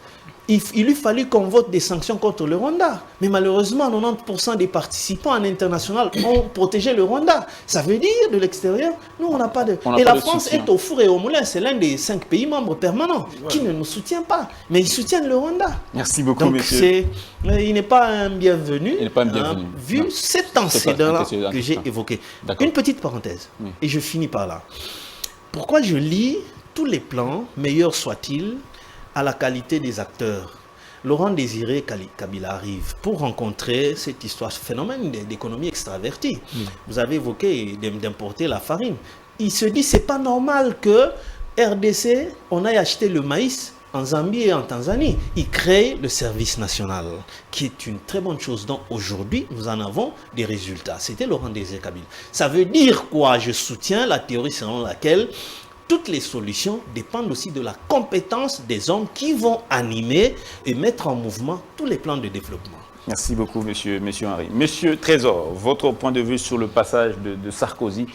Il lui fallut qu'on vote des sanctions contre le Rwanda. Mais malheureusement, 90% des participants en international ont protégé le Rwanda. Ça veut dire, de l'extérieur, nous, on n'a pas de... Et la France est au four et au moulin. C'est l'un des 5 pays membres permanents qui ne nous soutient pas. Mais ils soutiennent le Rwanda. Merci beaucoup, donc, monsieur. Il n'est pas un bienvenu. Il n'est pas un bienvenu. Vu cet antécédent-là que j'ai évoqué. Une petite parenthèse. Oui. Et je finis par là. Pourquoi je lis tous les plans, meilleurs soient-ils, à la qualité des acteurs. Laurent Désiré Kabila arrive pour rencontrer cette histoire, ce phénomène d'économie extravertie. Vous avez évoqué d'importer la farine. Il se dit, c'est pas normal que RDC, on aille acheter le maïs en Zambie et en Tanzanie. Il crée le service national, qui est une très bonne chose. Donc aujourd'hui, nous en avons des résultats. C'était Laurent Désiré Kabila. Ça veut dire quoi? Je soutiens la théorie selon laquelle toutes les solutions dépendent aussi de la compétence des hommes qui vont animer et mettre en mouvement tous les plans de développement. Merci beaucoup, monsieur Henry. Monsieur Trésor, votre point de vue sur le passage de Sarkozy,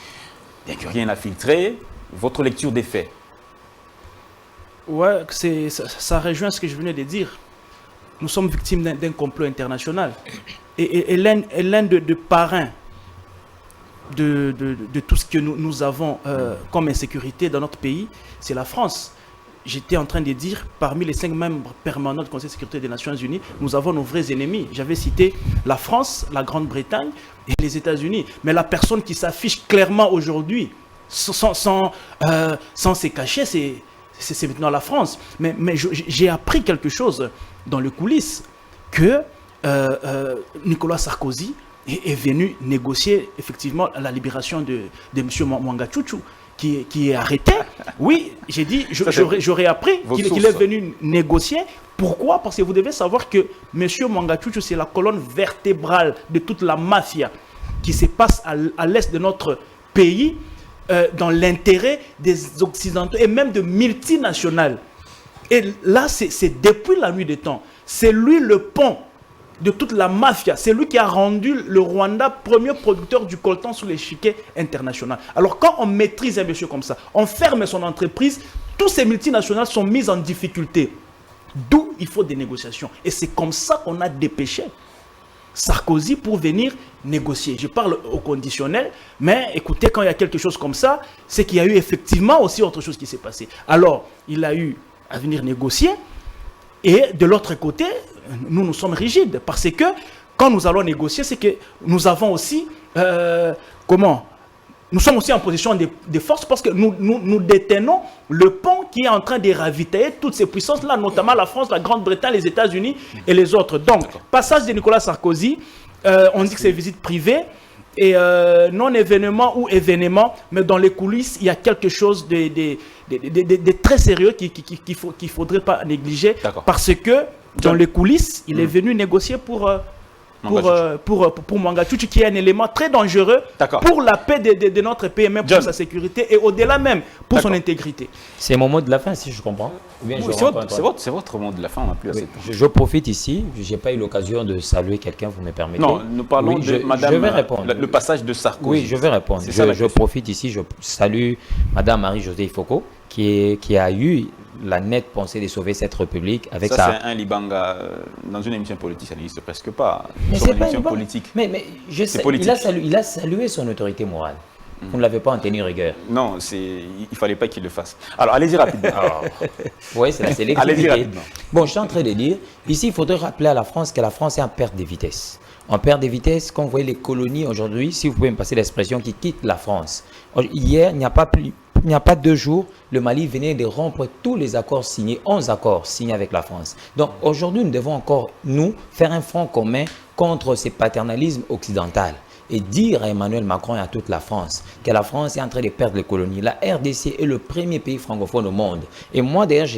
bien que rien n'a filtré, votre lecture des faits? Ouais, ça rejoint ce que je venais de dire. Nous sommes victimes d'un complot international. Et l'un de parrains de tout ce que nous avons comme insécurité dans notre pays, c'est la France. j'étais en train de dire, parmi les 5 membres permanents du Conseil de sécurité des Nations Unies, nous avons nos vrais ennemis. J'avais cité la France, la Grande-Bretagne et les États-Unis. Mais la personne qui s'affiche clairement aujourd'hui, sans se cacher, c'est maintenant la France. Mais j'ai appris quelque chose dans les coulisses, que Nicolas Sarkozy est venu négocier effectivement la libération de M. Mwanga Chouchou, qui est arrêté. Oui, j'ai dit, j'aurais appris qu'il est venu négocier. Pourquoi? Parce que vous devez savoir que M. Mwanga Chouchou, c'est la colonne vertébrale de toute la mafia qui se passe à l'est de notre pays, dans l'intérêt des Occidentaux et même de multinationales. Et là, c'est depuis la nuit des temps. C'est lui le pont de toute la mafia. C'est lui qui a rendu le Rwanda premier producteur du coltan sur l'échiquier international. Alors quand on maîtrise un monsieur comme ça, on ferme son entreprise, tous ces multinationales sont mises en difficulté. D'où il faut des négociations. Et c'est comme ça qu'on a dépêché Sarkozy pour venir négocier. Je parle au conditionnel, mais écoutez, quand il y a quelque chose comme ça, c'est qu'il y a eu effectivement aussi autre chose qui s'est passé. Alors, il a eu à venir négocier, et de l'autre côté, nous sommes rigides, parce que quand nous allons négocier, c'est que nous avons aussi, nous sommes aussi en position de force, parce que nous détenons le pont qui est en train de ravitailler toutes ces puissances-là, notamment la France, la Grande-Bretagne, les États-Unis et les autres. Donc, passage de Nicolas Sarkozy, on dit que c'est visite privée, et non-événement ou événement, mais dans les coulisses, il y a quelque chose de très sérieux qu'il faudrait pas négliger, parce que dans les coulisses, il est venu négocier pour Mwanga Chouchou, qui est un élément très dangereux pour la paix de notre pays, même pour sa sécurité, et au-delà même pour son intégrité. C'est mon mot de la fin, si je comprends. C'est votre mot de la fin, on n'a plus assez de temps. Je profite ici, je n'ai pas eu l'occasion de saluer quelqu'un, vous me permettez? Non, nous parlons de Madame, je vais répondre. Le passage de Sarkozy. Oui, je vais répondre. Je profite ici, je salue Madame Marie-Josée Ifoko, qui a eu la nette pensée de sauver cette République avec ça. C'est un Libanga dans une émission politique, ça n'existe presque pas. Mais c'est une émission politique. Mais je sais, il a salué son autorité morale. Vous ne l'avez pas en tenue rigueur. Non, il ne fallait pas qu'il le fasse. Alors, allez-y rapidement. Oui, c'est la sélectivité. Allez-y rapidement. Bon, je suis en train de dire, ici, il faudrait rappeler à la France que la France est en perte de vitesse. En perte de vitesse, quand vous voyez les colonies aujourd'hui, si vous pouvez me passer l'expression, qui quittent la France. Hier, il n'y a pas 2 jours, le Mali venait de rompre tous les accords signés, 11 accords signés avec la France. Donc aujourd'hui, nous devons encore, faire un front commun contre ce paternalisme occidental et dire à Emmanuel Macron et à toute la France que la France est en train de perdre les colonies. La RDC est le premier pays francophone au monde. Et moi, d'ailleurs,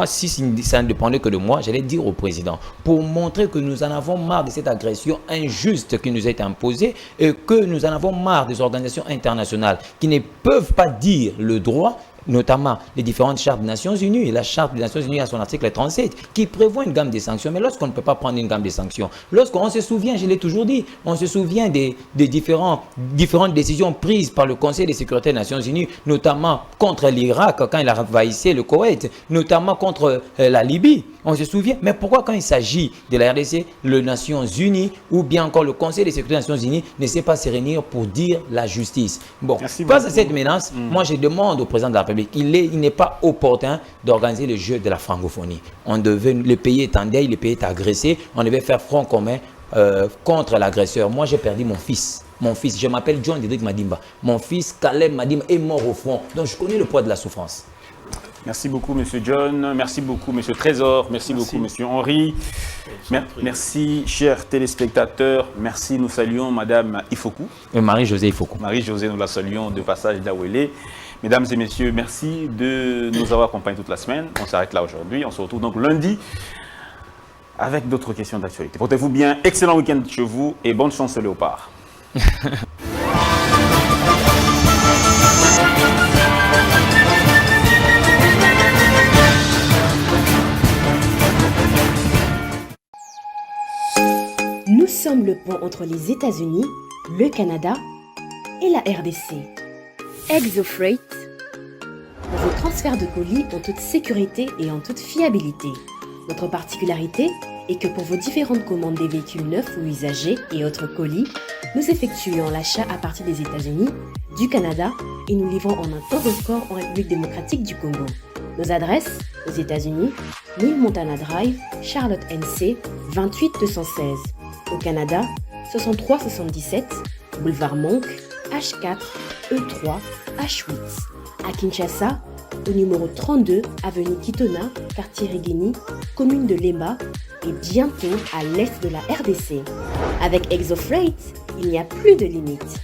si ça ne dépendait que de moi, j'allais dire au président, pour montrer que nous en avons marre de cette agression injuste qui nous est imposée et que nous en avons marre des organisations internationales qui ne peuvent pas dire le droit, notamment les différentes chartes des Nations Unies. Et la charte des Nations Unies a son article 37 qui prévoit une gamme de sanctions. Mais lorsqu'on ne peut pas prendre une gamme de sanctions, lorsqu'on se souvient, je l'ai toujours dit, on se souvient des différentes décisions prises par le Conseil de sécurité des Nations Unies, notamment contre l'Irak quand il a envahi le Koweït, notamment contre la Libye. On se souvient. Mais pourquoi quand il s'agit de la RDC, les Nations Unies ou bien encore le Conseil de sécurité des Nations Unies ne sait pas se réunir pour dire la justice? Bon, face à cette menace, moi je demande au président de la République, il n'est pas opportun d'organiser le jeu de la francophonie. Le pays est en deuil, le pays est agressé, on devait faire front commun contre l'agresseur. Moi j'ai perdu mon fils. Je m'appelle John Dédric Madimba. Mon fils Caleb Madimba est mort au front. Donc je connais le poids de la souffrance. Merci beaucoup, M. John. Merci beaucoup, M. Trésor. Merci beaucoup, M. Henri. Merci, chers téléspectateurs. Merci, nous saluons Mme Ifoku. Marie-Josée Ifoku. Marie-Josée, nous la saluons de passage d'Awélé. Mesdames et messieurs, merci de nous avoir accompagnés toute la semaine. On s'arrête là aujourd'hui. On se retrouve donc lundi avec d'autres questions d'actualité. Portez-vous bien. Excellent week-end chez vous et bonne chance au Léopard. Nous sommes le pont entre les États-Unis, le Canada et la RDC. ExoFreight, vos transferts de colis en toute sécurité et en toute fiabilité. Notre particularité est que pour vos différentes commandes des véhicules neufs ou usagés et autres colis, nous effectuons l'achat à partir des États-Unis, du Canada et nous livrons en un temps record en République démocratique du Congo. Nos adresses, aux États-Unis, 1000 Montana Drive, Charlotte NC, 28216. Au Canada, 6377, Boulevard Monk, H4, E3, H8. À Kinshasa, au numéro 32, avenue Kitona, quartier Rigini, commune de Lemba, et bientôt à l'est de la RDC. Avec Exofreight, il n'y a plus de limites.